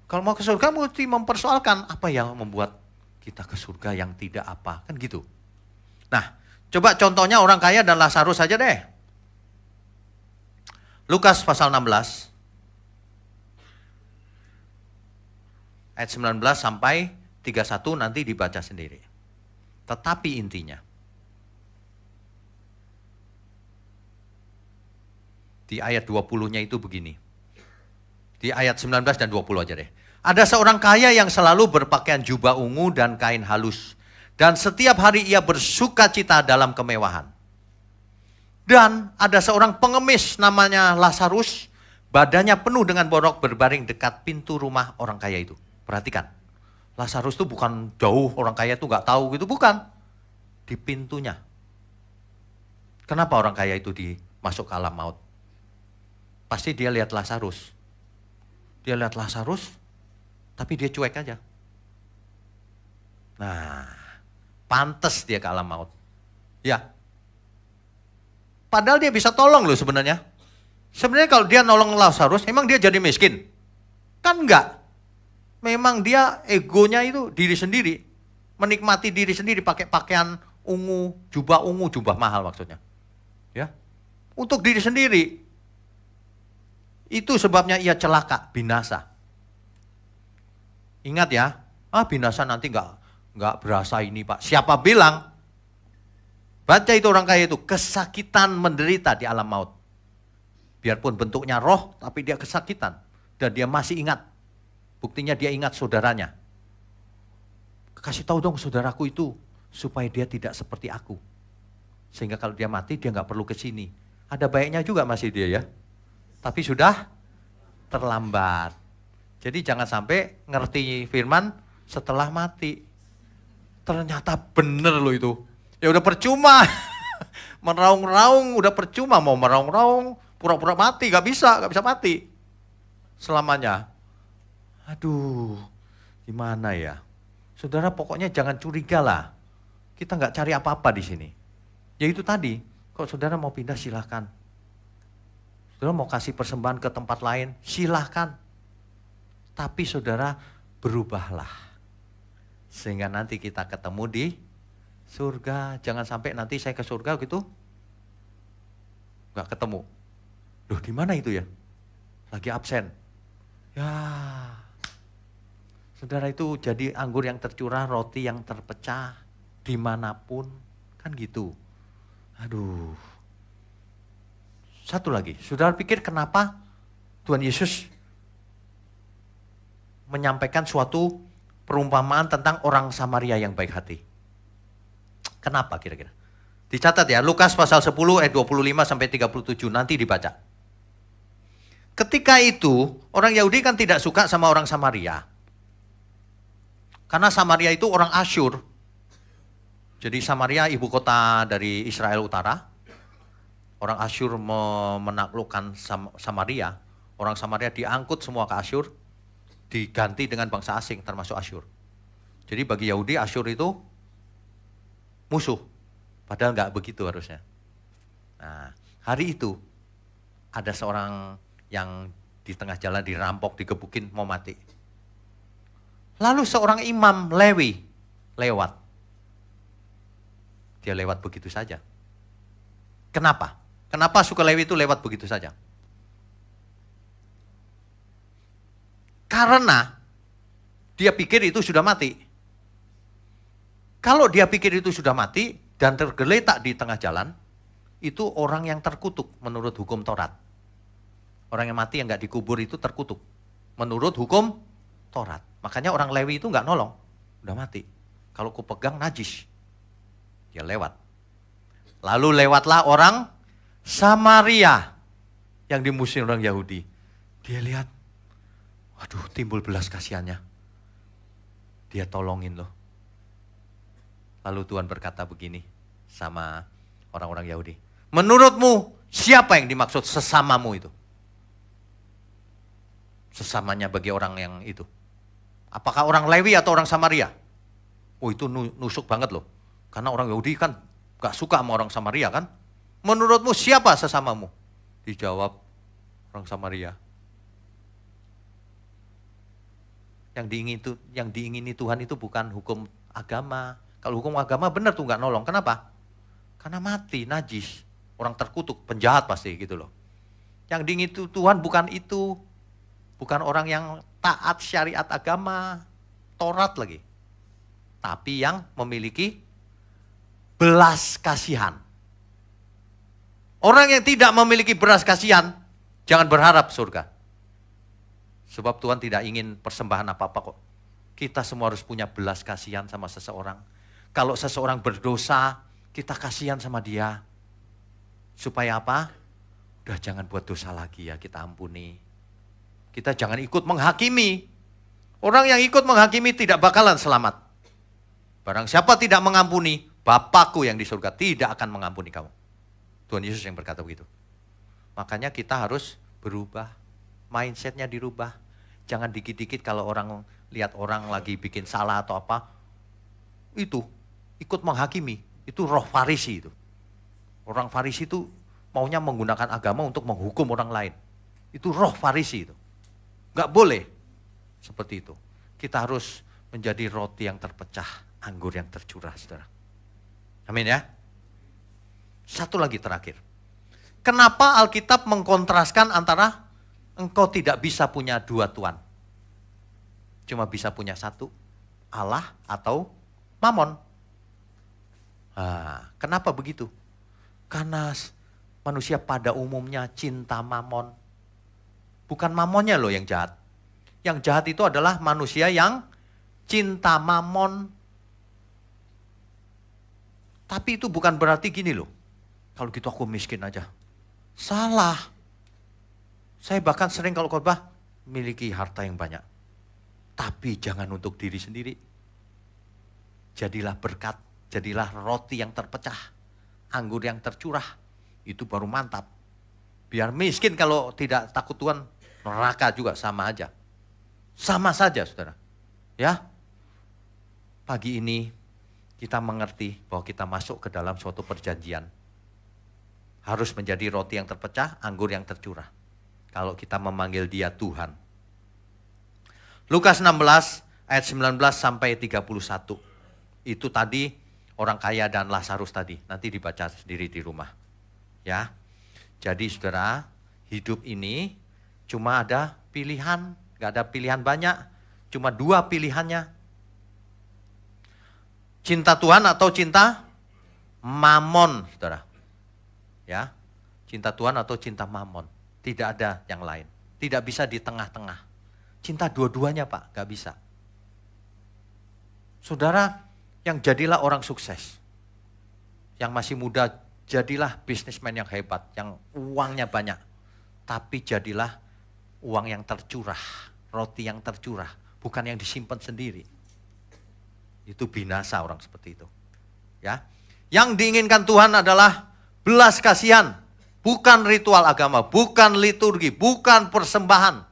Kalau mau ke surga mesti mempersoalkan apa yang membuat kita ke surga yang tidak apa, kan gitu. Nah, coba contohnya orang kaya dan Lazarus saja deh. Lukas pasal 16 ayat 19 sampai 31 nanti dibaca sendiri. Tetapi intinya, di ayat 20-nya itu begini. Di ayat 19 dan 20 aja deh. Ada seorang kaya yang selalu berpakaian jubah ungu dan kain halus. Dan setiap hari ia bersuka cita dalam kemewahan. Dan ada seorang pengemis namanya Lazarus. Badannya penuh dengan borok berbaring dekat pintu rumah orang kaya itu. Perhatikan. Lazarus itu bukan jauh, orang kaya itu gak tahu gitu, bukan. Di pintunya. Kenapa orang kaya itu masuk ke alam maut? Pasti dia lihat Lazarus. Dia lihat Lazarus, tapi dia cuek aja. Nah, pantas dia ke alam maut. Ya. Padahal dia bisa tolong loh sebenarnya. Sebenarnya kalau dia nolong Lazarus, emang dia jadi miskin? Kan enggak. Memang dia egonya itu diri sendiri. Menikmati diri sendiri pakai pakaian ungu, jubah mahal maksudnya. Ya. Untuk diri sendiri. Itu sebabnya ia celaka, binasa. Ingat ya, binasa nanti nggak berasa ini Pak. Siapa bilang? Baca itu orang kaya itu, kesakitan menderita di alam maut. Biarpun bentuknya roh, tapi dia kesakitan. Dan dia masih ingat. Buktinya dia ingat saudaranya. Kasih tahu dong saudaraku itu, supaya dia tidak seperti aku. Sehingga kalau dia mati, dia nggak perlu ke sini. Ada baiknya juga masih dia ya. Tapi sudah terlambat. Jadi jangan sampai ngerti firman setelah mati. Ternyata bener loh itu. Ya udah percuma. Meraung-raung udah percuma. Mau meraung-raung, pura-pura mati. Gak bisa mati. Selamanya. Aduh, gimana ya. Saudara pokoknya jangan curiga lah. Kita gak cari apa-apa di sini. Ya itu tadi, kalau saudara mau pindah silahkan. Saudara mau kasih persembahan ke tempat lain, silahkan. Tapi saudara berubahlah. Sehingga nanti kita ketemu di surga. Jangan sampai nanti saya ke surga gitu, gak ketemu. Loh di mana itu ya? Lagi absen. Ya, saudara itu jadi anggur yang tercurah, roti yang terpecah, dimanapun. Kan gitu. Aduh. Satu lagi, saudara pikir kenapa Tuhan Yesus menyampaikan suatu perumpamaan tentang orang Samaria yang baik hati? Kenapa kira-kira? Dicatat ya, Lukas pasal 10 ayat 25 sampai 37, nanti dibaca. Ketika itu, orang Yahudi kan tidak suka sama orang Samaria. Karena Samaria itu orang Asyur. Jadi Samaria ibu kota dari Israel Utara. Orang Asyur menaklukkan Samaria. Orang Samaria diangkut semua ke Asyur. Diganti dengan bangsa asing termasuk Asyur. Jadi bagi Yahudi Asyur itu musuh. Padahal nggak begitu harusnya. Nah, hari itu ada seorang yang di tengah jalan dirampok, digebukin, mau mati. Lalu seorang imam Lewi lewat. Dia lewat begitu saja. Kenapa? Kenapa suku Lewi itu lewat begitu saja? Karena dia pikir itu sudah mati. Kalau dia pikir itu sudah mati dan tergeletak di tengah jalan, itu orang yang terkutuk menurut hukum Taurat. Orang yang mati yang nggak dikubur itu terkutuk menurut hukum Taurat. Makanya orang Lewi itu nggak nolong, udah mati. Kalau ku pegang najis, dia lewat. Lalu lewatlah orang Samaria yang dimusuhi orang Yahudi. Dia lihat, waduh, timbul belas kasihannya. Dia tolongin loh. Lalu Tuhan berkata begini sama orang-orang Yahudi. Menurutmu siapa yang dimaksud sesamamu itu? Sesamanya bagi orang yang itu. Apakah orang Lewi atau orang Samaria? Oh itu nusuk banget loh. Karena orang Yahudi kan gak suka sama orang Samaria kan. Menurutmu siapa sesamamu? Dijawab orang Samaria. Yang diingini Tuhan itu bukan hukum agama. Kalau hukum agama benar tuh gak nolong. Kenapa? Karena mati, najis. Orang terkutuk, penjahat pasti gitu loh. Yang diingini Tuhan bukan itu. Bukan orang yang taat syariat agama. Taurat lagi. Tapi yang memiliki belas kasihan. Orang yang tidak memiliki belas kasihan, jangan berharap surga. Sebab Tuhan tidak ingin persembahan apa-apa kok. Kita semua harus punya belas kasihan sama seseorang. Kalau seseorang berdosa, kita kasihan sama dia. Supaya apa? Udah jangan buat dosa lagi ya, kita ampuni. Kita jangan ikut menghakimi. Orang yang ikut menghakimi tidak bakalan selamat. Barang siapa tidak mengampuni, Bapakku yang di surga tidak akan mengampuni kamu. Tuhan Yesus yang berkata begitu. Makanya kita harus berubah. Mindsetnya dirubah. Jangan dikit-dikit kalau orang lihat orang lagi bikin salah atau apa. Itu ikut menghakimi. Itu roh Farisi itu. Orang Farisi itu maunya menggunakan agama untuk menghukum orang lain. Itu roh Farisi itu. Gak boleh seperti itu. Kita harus menjadi roti yang terpecah. Anggur yang tercurah, saudara. Amin ya. Satu lagi terakhir. Kenapa Alkitab mengkontraskan antara engkau tidak bisa punya dua Tuhan? Cuma bisa punya satu, Allah atau Mamon. Nah, kenapa begitu? Karena manusia pada umumnya cinta Mamon. Bukan Mamonnya loh yang jahat. Yang jahat itu adalah manusia yang cinta Mamon. Tapi itu bukan berarti gini loh. Kalau gitu aku miskin aja. Salah. Saya bahkan sering kalau khotbah miliki harta yang banyak. Tapi jangan untuk diri sendiri. Jadilah berkat. Jadilah roti yang terpecah. Anggur yang tercurah. Itu baru mantap. Biar miskin kalau tidak takut Tuhan. Neraka juga sama aja. Sama saja saudara. Ya. Pagi ini kita mengerti bahwa kita masuk ke dalam suatu perjanjian. Harus menjadi roti yang terpecah, anggur yang tercurah. Kalau kita memanggil dia Tuhan. Lukas 16 ayat 19 sampai 31. Itu tadi orang kaya dan Lazarus tadi. Nanti dibaca sendiri di rumah. Ya. Jadi saudara, hidup ini cuma ada pilihan. Gak ada pilihan banyak. Cuma dua pilihannya. Cinta Tuhan atau cinta Mamon, saudara. Ya, cinta Tuhan atau cinta Mamon. Tidak ada yang lain. Tidak bisa di tengah-tengah. Cinta dua-duanya Pak, gak bisa. Saudara, yang jadilah orang sukses. Yang masih muda, jadilah bisnismen yang hebat. Yang uangnya banyak. Tapi jadilah uang yang tercurah. Roti yang tercurah. Bukan yang disimpan sendiri. Itu binasa orang seperti itu. Ya. Yang diinginkan Tuhan adalah belas kasihan. Bukan ritual agama, bukan liturgi, bukan persembahan.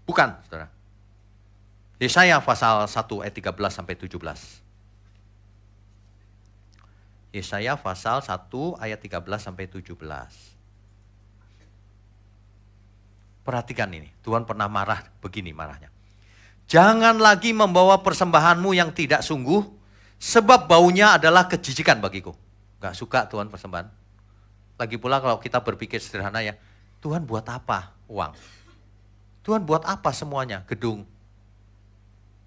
Bukan, saudara. Yesaya pasal 1 ayat 13 sampai 17. Yesaya pasal 1 ayat 13 sampai 17. Perhatikan ini, Tuhan pernah marah begini marahnya. Jangan lagi membawa persembahanmu yang tidak sungguh, sebab baunya adalah kejijikan bagiku. Gak suka Tuhan persembahan. Lagi pula kalau kita berpikir sederhana ya, Tuhan buat apa uang? Tuhan buat apa semuanya? Gedung.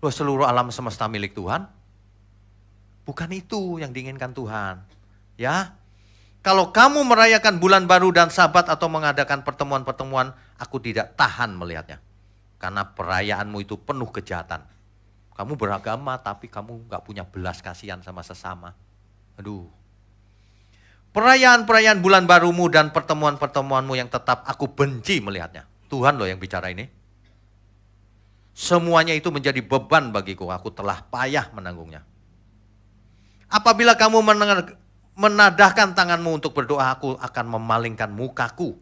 Loh, seluruh alam semesta milik Tuhan? Bukan itu yang diinginkan Tuhan. Ya, kalau kamu merayakan bulan baru dan sabat atau mengadakan pertemuan-pertemuan, aku tidak tahan melihatnya. Karena perayaanmu itu penuh kejahatan. Kamu beragama tapi kamu gak punya belas kasihan sama sesama. Aduh. Perayaan-perayaan bulan barumu dan pertemuan-pertemuanmu yang tetap aku benci melihatnya. Tuhan loh yang bicara ini. Semuanya itu menjadi beban bagiku. Aku telah payah menanggungnya. Apabila kamu menadahkan tanganmu untuk berdoa, aku akan memalingkan mukaku.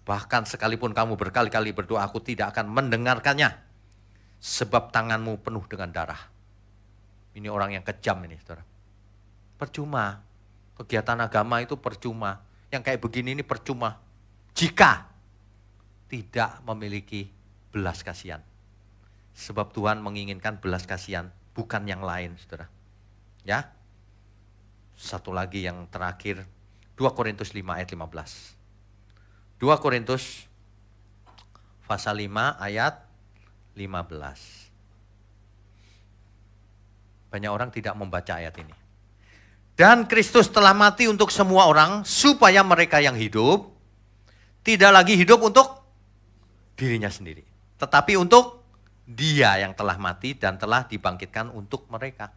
Bahkan sekalipun kamu berkali-kali berdoa, aku tidak akan mendengarkannya. Sebab tanganmu penuh dengan darah. Ini orang yang kejam ini, saudara. Percuma. Kegiatan agama itu percuma. Yang kayak begini ini percuma. Jika tidak memiliki belas kasihan. Sebab Tuhan menginginkan belas kasihan, bukan yang lain, saudara. Ya. Satu lagi yang terakhir, 2 Korintus 5 ayat 15. 2 Korintus pasal 5 ayat 15. Banyak orang tidak membaca ayat ini. Dan Kristus telah mati untuk semua orang, supaya mereka yang hidup, tidak lagi hidup untuk dirinya sendiri. Tetapi untuk Dia yang telah mati dan telah dibangkitkan untuk mereka.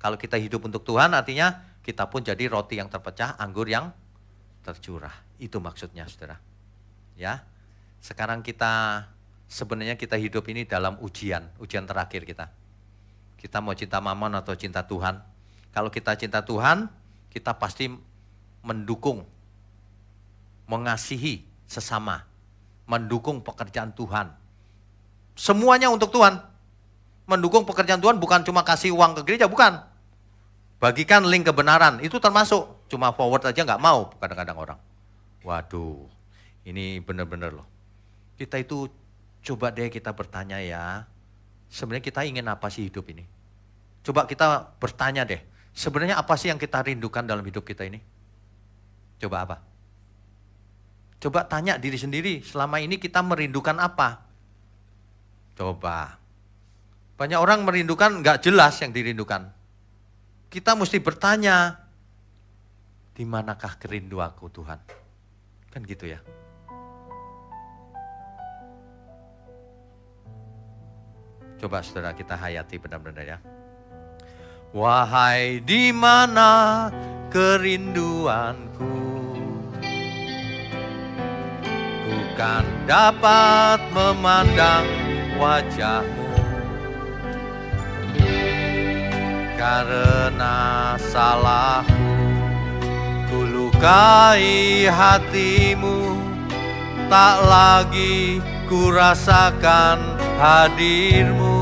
Kalau kita hidup untuk Tuhan, artinya kita pun jadi roti yang terpecah, anggur yang tercurah. Itu maksudnya, saudara. Ya, sekarang sebenarnya kita hidup ini dalam ujian terakhir kita. Kita mau cinta mamon atau cinta Tuhan. Kalau kita cinta Tuhan, kita pasti mendukung, mengasihi sesama, mendukung pekerjaan Tuhan. Semuanya untuk Tuhan. Mendukung pekerjaan Tuhan bukan cuma kasih uang ke gereja, bukan. Bagikan link kebenaran, itu termasuk. Cuma forward aja nggak mau kadang-kadang orang. Waduh, ini benar-benar loh. Kita itu coba deh kita bertanya ya, sebenarnya kita ingin apa sih hidup ini? Coba kita bertanya deh, sebenarnya apa sih yang kita rindukan dalam hidup kita ini? Coba apa? Coba tanya diri sendiri, selama ini kita merindukan apa? Coba. Banyak orang merindukan nggak jelas yang dirindukan. Kita mesti bertanya, di manakah kerindu aku Tuhan? Kan gitu ya. Coba saudara kita hayati benar-benar ya. Wahai di mana kerinduanku, ku kan dapat memandang wajahmu. Karena salahku, ku lukai hatimu, tak lagi ku rasakan hadirmu.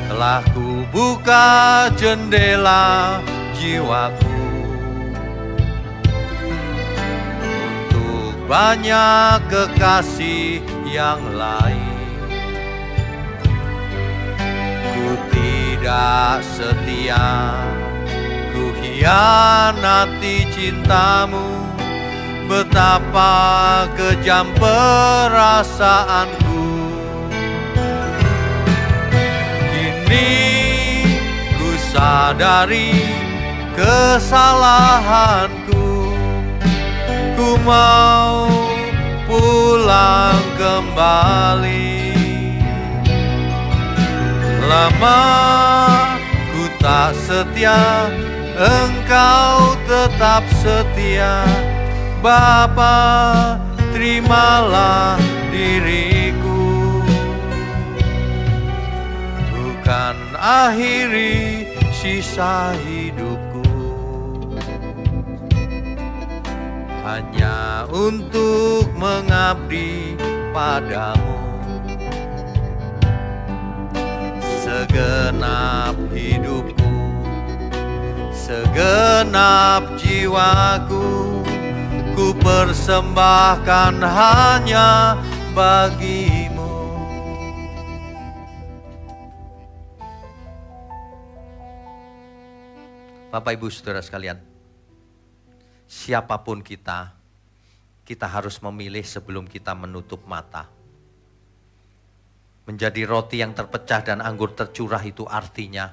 Telah ku buka jendela jiwaku untuk banyak kekasih yang lain. Tidak setia, ku hianati cintamu, betapa kejam perasaanku. Kini ku sadari kesalahanku, ku mau pulang kembali. Lama ku tak setia, Engkau tetap setia. Bapa, terimalah diriku, bukan akhiri sisa hidupku, hanya untuk mengabdi padamu. Segenap hidupku, segenap jiwaku, ku persembahkan hanya bagimu. Bapak Ibu Saudara sekalian, siapapun kita harus memilih sebelum kita menutup mata. Menjadi roti yang terpecah dan anggur tercurah itu artinya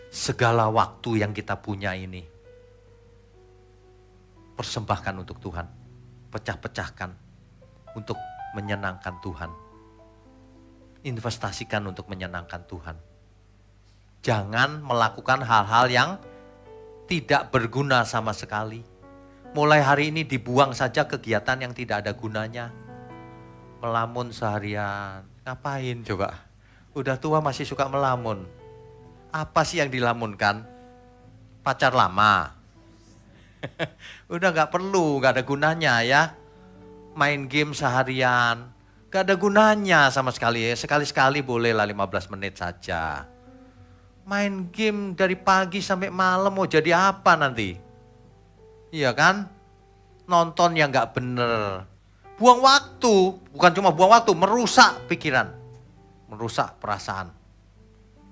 segala waktu yang kita punya ini persembahkan untuk Tuhan. Pecah-pecahkan untuk menyenangkan Tuhan. Investasikan untuk menyenangkan Tuhan. Jangan melakukan hal-hal yang tidak berguna sama sekali. Mulai hari ini dibuang saja kegiatan yang tidak ada gunanya. Melamun seharian. Ngapain coba? Udah tua masih suka melamun. Apa sih yang dilamunkan? Pacar lama. Udah gak perlu, gak ada gunanya ya. Main game seharian, gak ada gunanya sama sekali. Sekali-sekali bolehlah 15 menit saja. Main game dari pagi sampai malam mau jadi apa nanti? Iya kan? Nonton yang gak bener. Buang waktu, bukan cuma buang waktu, merusak pikiran. Merusak perasaan.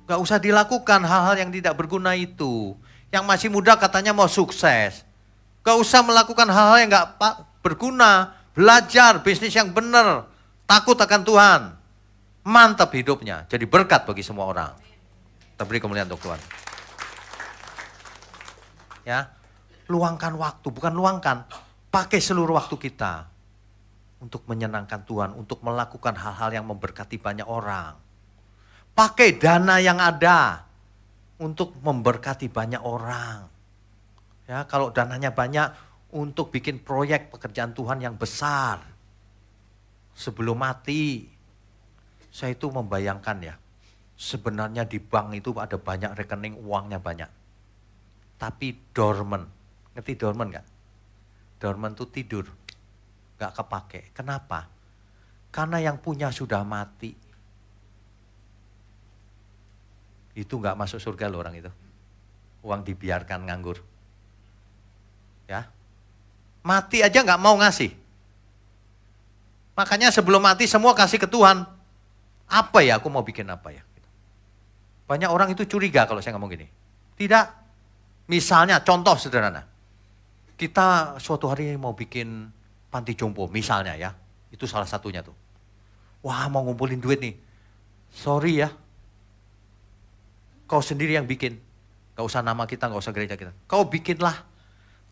Gak usah dilakukan hal-hal yang tidak berguna itu. Yang masih muda katanya mau sukses. Gak usah melakukan hal-hal yang gak berguna. Belajar bisnis yang benar. Takut akan Tuhan. Mantap hidupnya. Jadi berkat bagi semua orang. Kita beri kemuliaan untuk Tuhan. Ya, luangkan waktu. Bukan luangkan. Pakai seluruh waktu kita. Untuk menyenangkan Tuhan. Untuk melakukan hal-hal yang memberkati banyak orang. Pakai dana yang ada untuk memberkati banyak orang. Ya, kalau dananya banyak untuk bikin proyek pekerjaan Tuhan yang besar. Sebelum mati, saya itu membayangkan ya, sebenarnya di bank itu ada banyak rekening, uangnya banyak. Tapi dormant, ngerti dormant gak? Dormant itu tidur, gak kepake. Kenapa? Karena yang punya sudah mati. Itu gak masuk surga loh orang itu. Uang dibiarkan nganggur. Ya, mati aja gak mau ngasih. Makanya sebelum mati semua kasih ke Tuhan. Apa ya, aku mau bikin apa ya. Banyak orang itu curiga kalau saya ngomong gini. Tidak. Misalnya contoh sederhana. Kita suatu hari mau bikin panti jompo misalnya ya. Itu salah satunya tuh. Wah, mau ngumpulin duit nih. Sorry ya. Kau sendiri yang bikin. Gak usah nama kita, gak usah gereja kita. Kau bikinlah.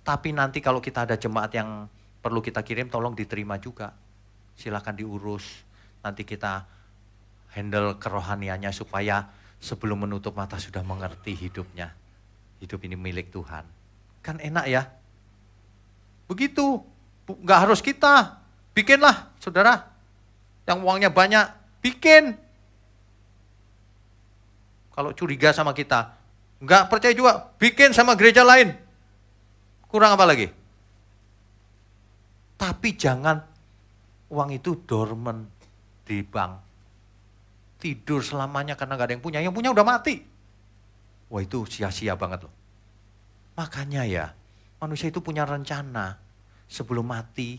Tapi nanti kalau kita ada jemaat yang perlu kita kirim, tolong diterima juga. Silakan diurus. Nanti kita handle kerohaniannya supaya sebelum menutup mata sudah mengerti hidupnya. Hidup ini milik Tuhan. Kan enak ya. Begitu. Gak harus kita. Bikinlah, saudara. Yang uangnya banyak, bikin. Kalau curiga sama kita, nggak percaya juga, bikin sama gereja lain. Kurang apa lagi? Tapi jangan uang itu dormant di bank. Tidur selamanya karena nggak ada yang punya. Yang punya udah mati. Wah, itu sia-sia banget loh. Makanya ya, manusia itu punya rencana. Sebelum mati,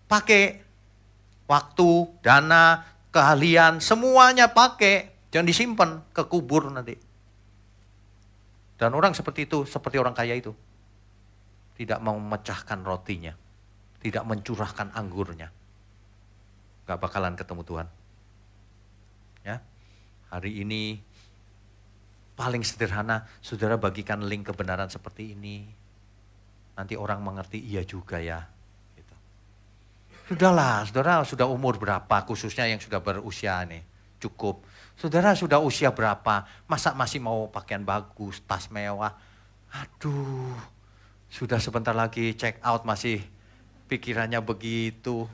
pakai waktu, dana, keahlian, semuanya pakai. Jangan disimpan ke kubur nanti. Dan orang seperti itu, seperti orang kaya itu. Tidak mau memecahkan rotinya. Tidak mencurahkan anggurnya. Gak bakalan ketemu Tuhan. Ya, hari ini paling sederhana, saudara bagikan link kebenaran seperti ini. Nanti orang mengerti, iya juga ya. Gitu. Sudahlah, saudara sudah umur berapa, khususnya yang sudah berusia nih. Cukup. Saudara sudah usia berapa? Masa masih mau pakaian bagus, tas mewah? Aduh, sudah sebentar lagi check out masih pikirannya begitu.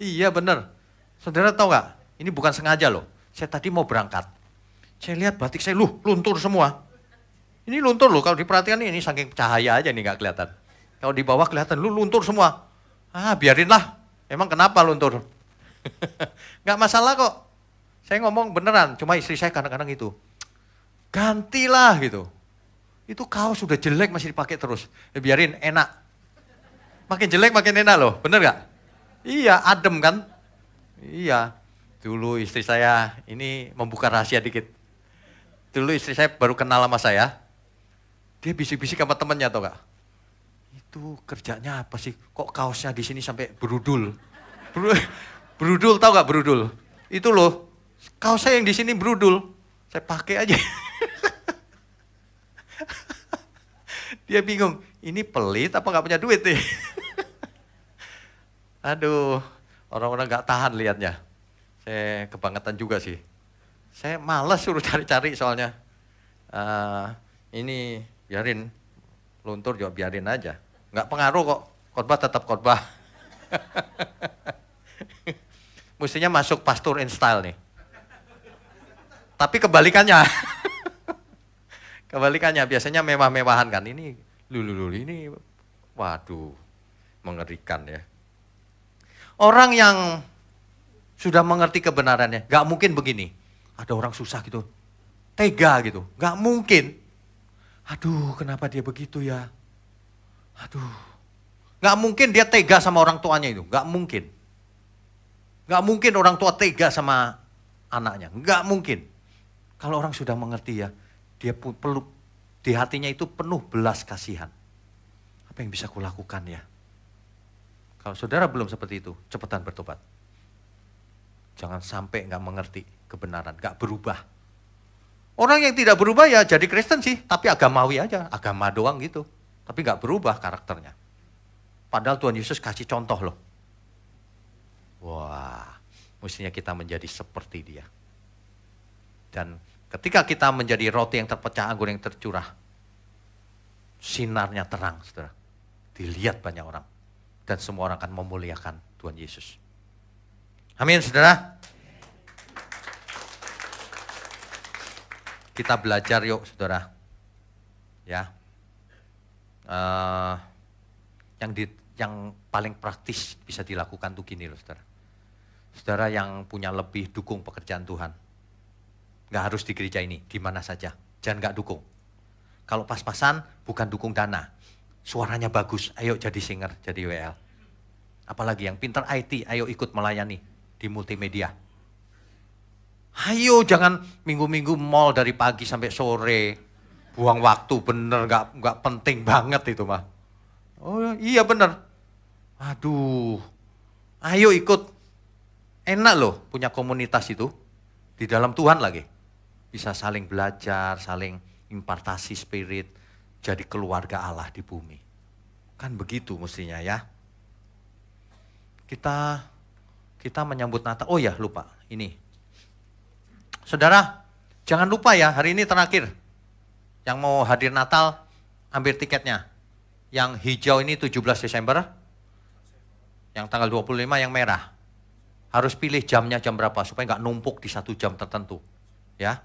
Iya benar. Saudara tahu gak? Ini bukan sengaja loh. Saya tadi mau berangkat. Saya lihat batik saya, luntur semua. Ini luntur loh, kalau diperhatikan ini saking cahaya aja nih gak kelihatan. Kalau di bawah kelihatan, luntur semua. Ah biarinlah, emang kenapa luntur? Gak masalah kok. Saya ngomong beneran, cuma istri saya kadang-kadang itu. Gantilah gitu. Itu kaos sudah jelek masih dipakai terus. Biarin, enak. Makin jelek makin enak loh, bener gak? Iya, adem kan? Iya. Dulu istri saya, ini membuka rahasia dikit. Dulu istri saya baru kenal sama saya. Dia bisik-bisik sama temennya tau gak? Itu kerjanya apa sih? Kok kaosnya di sini sampai berudul? Berudul tau gak berudul? Itu loh. Kaos saya yang di sini berudul, saya pakai aja. Dia bingung, ini pelit apa nggak punya duit nih? Aduh, orang-orang nggak tahan liatnya. Saya kebangetan juga sih. Saya malas suruh cari-cari soalnya. Ini biarin, luntur juga biarin aja. Nggak pengaruh kok, khotbah tetap khotbah. Mestinya masuk pastor in style nih. Tapi kebalikannya. Kebalikannya biasanya mewah-mewahan kan. Ini ini waduh, mengerikan ya. Orang yang sudah mengerti kebenarannya, gak mungkin begini. Ada orang susah gitu, tega gitu, gak mungkin. Aduh, kenapa dia begitu ya? Aduh, gak mungkin dia tega sama orang tuanya itu, gak mungkin. Gak mungkin orang tua tega sama anaknya, gak mungkin. Kalau orang sudah mengerti ya, dia perlu, di hatinya itu penuh belas kasihan. Apa yang bisa kulakukan ya? Kalau saudara belum seperti itu, cepetan bertobat. Jangan sampai gak mengerti kebenaran, gak berubah. Orang yang tidak berubah ya jadi Kristen sih, tapi agamawi aja, agama doang gitu. Tapi gak berubah karakternya. Padahal Tuhan Yesus kasih contoh loh. Wah, mestinya kita menjadi seperti dia. Dan ketika kita menjadi roti yang terpecah, anggur yang tercurah, sinarnya terang, saudara. Dilihat banyak orang. Dan semua orang akan memuliakan Tuhan Yesus. Amin, saudara. Kita belajar yuk, saudara. Ya. Yang paling praktis bisa dilakukan tuh gini loh, saudara. Saudara yang punya lebih, dukung pekerjaan Tuhan. Gak harus di gereja ini, di mana saja. Jangan gak dukung. Kalau pas-pasan, bukan dukung dana. Suaranya bagus, ayo jadi singer, jadi WL. Apalagi yang pintar IT, ayo ikut melayani di multimedia. Ayo jangan minggu-minggu mall dari pagi sampai sore. Buang waktu, bener gak penting banget itu mah. Oh iya bener. Aduh, ayo ikut. Enak loh punya komunitas itu. Di dalam Tuhan lagi. Bisa saling belajar, saling impartasi spirit. Jadi keluarga Allah di bumi. Kan begitu mestinya ya. Kita menyambut Natal. Oh ya lupa, ini. Saudara, jangan lupa ya hari ini terakhir. Yang mau hadir Natal, ambil tiketnya. Yang hijau ini 17 Desember. Yang tanggal 25 yang merah. Harus pilih jamnya jam berapa supaya nggak numpuk di satu jam tertentu. Ya,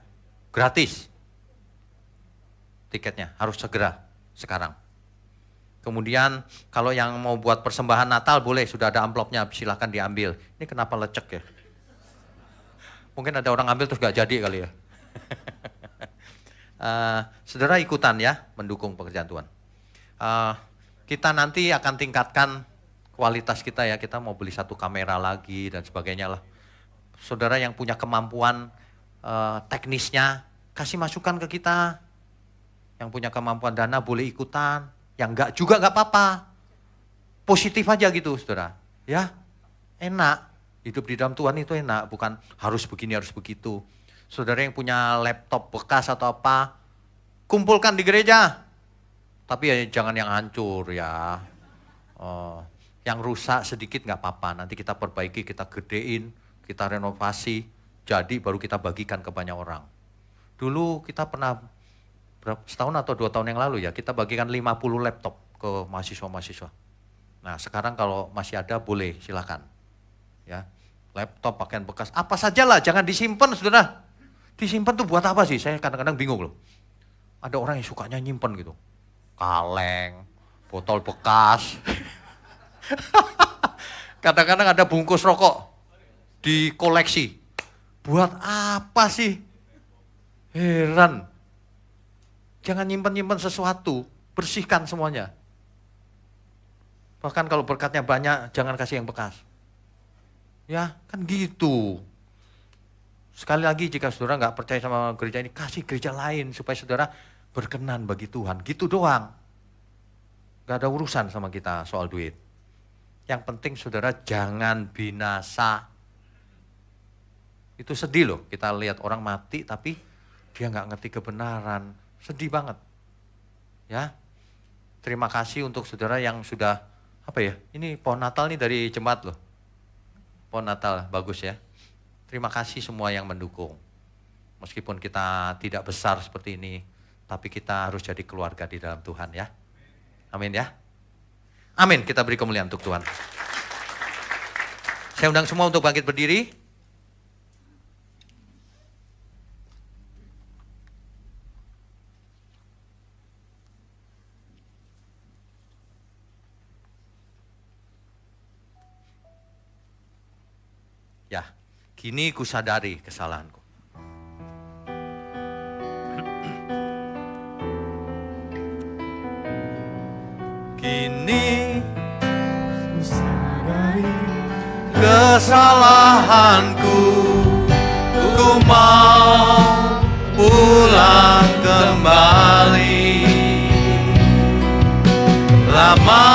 gratis. Tiketnya harus segera sekarang. Kemudian kalau yang mau buat persembahan Natal boleh, sudah ada amplopnya, silakan diambil. Ini kenapa lecek ya? Mungkin ada orang ambil terus nggak jadi kali ya. Saudara ikutan ya mendukung pekerjaan Tuhan. Kita nanti akan tingkatkan kualitas kita ya, kita mau beli satu kamera lagi dan sebagainya lah. Saudara yang punya kemampuan teknisnya, kasih masukan ke kita. Yang punya kemampuan dana boleh ikutan, yang enggak juga enggak apa-apa. Positif aja gitu saudara. Ya, enak. Hidup di dalam Tuhan itu enak, bukan harus begini, harus begitu. Saudara yang punya laptop bekas atau apa, kumpulkan di gereja. Tapi ya jangan yang hancur ya. Yang rusak sedikit nggak apa-apa, nanti kita perbaiki, kita gedein, kita renovasi, jadi baru kita bagikan ke banyak orang. Dulu kita pernah, setahun atau 2 tahun yang lalu ya, kita bagikan 50 laptop ke mahasiswa-mahasiswa. Nah sekarang kalau masih ada boleh silakan. Ya, laptop, pakaian bekas, apa sajalah, jangan disimpan saudara. Disimpan tuh buat apa sih? Saya kadang-kadang bingung loh. Ada orang yang sukanya nyimpen gitu. Kaleng, botol bekas. Kadang-kadang ada bungkus rokok di koleksi. Buat apa sih? Heran. Jangan nyimpen-nyimpen sesuatu, bersihkan semuanya. Bahkan kalau berkatnya banyak, jangan kasih yang bekas. Ya, kan gitu. Sekali lagi jika saudara nggak percaya sama gereja ini, kasih gereja lain supaya saudara berkenan bagi Tuhan. Gitu doang. Gak ada urusan sama kita soal duit. Yang penting saudara jangan binasa. Itu sedih loh, kita lihat orang mati tapi dia nggak ngerti kebenaran. Sedih banget. Ya. Terima kasih untuk saudara yang sudah, apa ya, ini pohon Natal nih dari jemaat loh. Pohon Natal, bagus ya. Terima kasih semua yang mendukung. Meskipun kita tidak besar seperti ini, tapi kita harus jadi keluarga di dalam Tuhan ya. Amin ya. Amin, kita beri kemuliaan untuk Tuhan. Saya undang semua untuk bangkit berdiri. Ya, kini kusadari kesalahanku. Kini kusadari kesalahanku, ku mau pulang kembali. Lama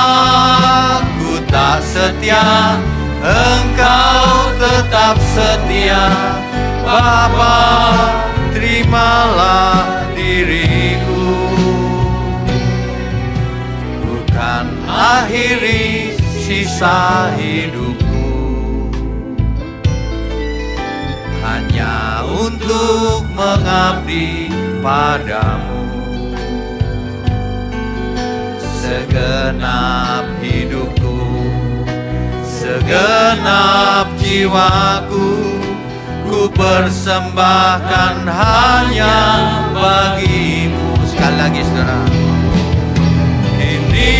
ku tak setia, Engkau tetap setia. Bapa, terimalah diriku. Bukan akhiri sisa hidupku hanya untuk mengabdi padamu. Segenap hidupku, segenap jiwaku, ku persembahkan hanya bagimu. Sekali lagi saudara. Ini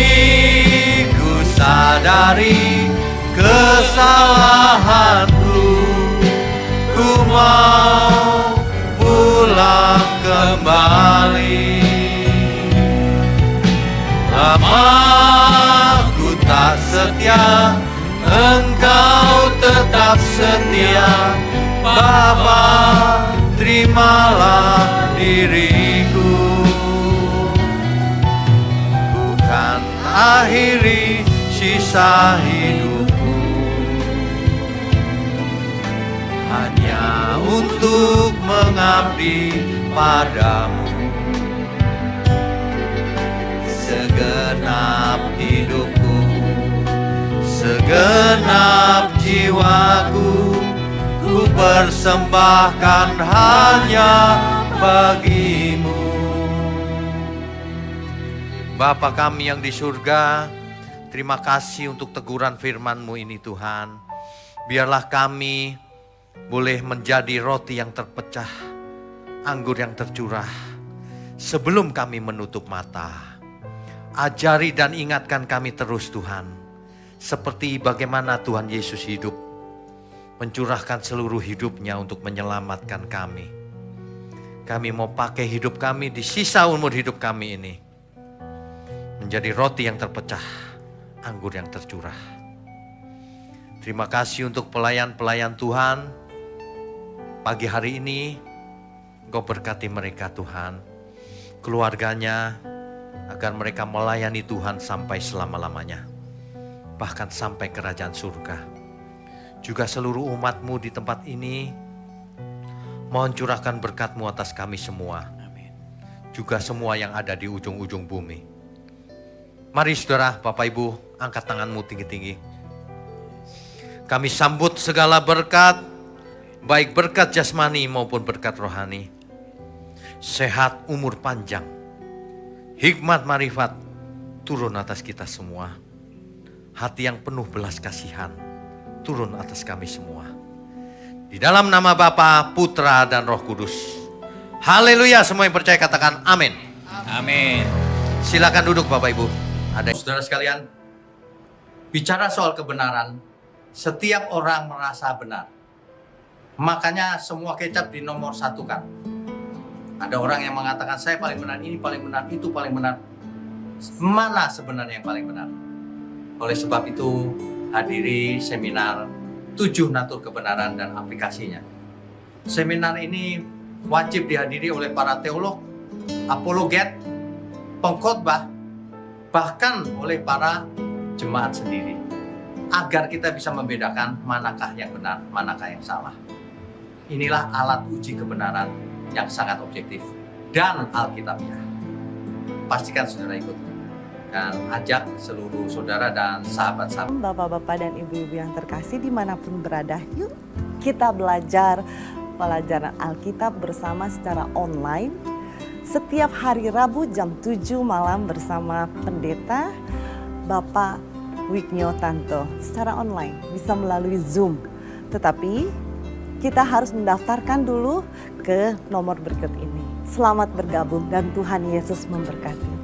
ku sadari kesalahanku, ku mau pulang kembali. Lama ku tak setia, Engkau tetap setia. Bapa, terimalah diriku. Bukan akhiri sisa hidupku hanya untuk mengabdi padamu. Segenap hidupku, segenap jiwaku, ku persembahkan hanya bagimu. Bapa kami yang di surga, terima kasih untuk teguran firman-Mu ini Tuhan. Biarlah kami boleh menjadi roti yang terpecah, anggur yang tercurah. Sebelum kami menutup mata, ajari dan ingatkan kami terus Tuhan. Seperti bagaimana Tuhan Yesus hidup, mencurahkan seluruh hidupnya untuk menyelamatkan kami. Kami mau pakai hidup kami di sisa umur hidup kami ini menjadi roti yang terpecah, anggur yang tercurah. Terima kasih untuk pelayan-pelayan Tuhan. Pagi hari ini Engkau berkati mereka Tuhan, keluarganya, agar mereka melayani Tuhan sampai selama-lamanya, bahkan sampai kerajaan surga. Juga seluruh umat-Mu di tempat ini, mohon curahkan berkat-Mu atas kami semua. Amin. Juga semua yang ada di ujung-ujung bumi. Mari saudara, Bapak Ibu, angkat tanganmu tinggi-tinggi. Kami sambut segala berkat, baik berkat jasmani maupun berkat rohani. Sehat, umur panjang, hikmat, marifat turun atas kita semua. Hati yang penuh belas kasihan turun atas kami semua. Di dalam nama Bapa, Putra, dan Roh Kudus. Haleluya, semua yang percaya katakan amin. Amin. Silakan duduk Bapak Ibu. Ada saudara sekalian, bicara soal kebenaran, setiap orang merasa benar. Makanya semua kecap di nomor satu kan. Ada orang yang mengatakan saya paling benar, ini paling benar, itu paling benar. Mana sebenarnya yang paling benar? Oleh sebab itu hadiri seminar 7 natur kebenaran dan aplikasinya. Seminar ini wajib dihadiri oleh para teolog, apologet, pengkhotbah, bahkan oleh para jemaat sendiri. Agar kita bisa membedakan manakah yang benar, manakah yang salah. Inilah alat uji kebenaran yang sangat objektif dan alkitabiah. Pastikan saudara ikut dan ajak seluruh saudara dan sahabat-sahabat. Bapak-bapak dan ibu-ibu yang terkasih dimanapun berada, yuk kita belajar pelajaran Alkitab bersama secara online. Setiap hari Rabu jam 7 malam bersama pendeta Bapak Wignio Tanto secara online, bisa melalui Zoom. Tetapi kita harus mendaftarkan dulu ke nomor berikut ini. Selamat bergabung dan Tuhan Yesus memberkati.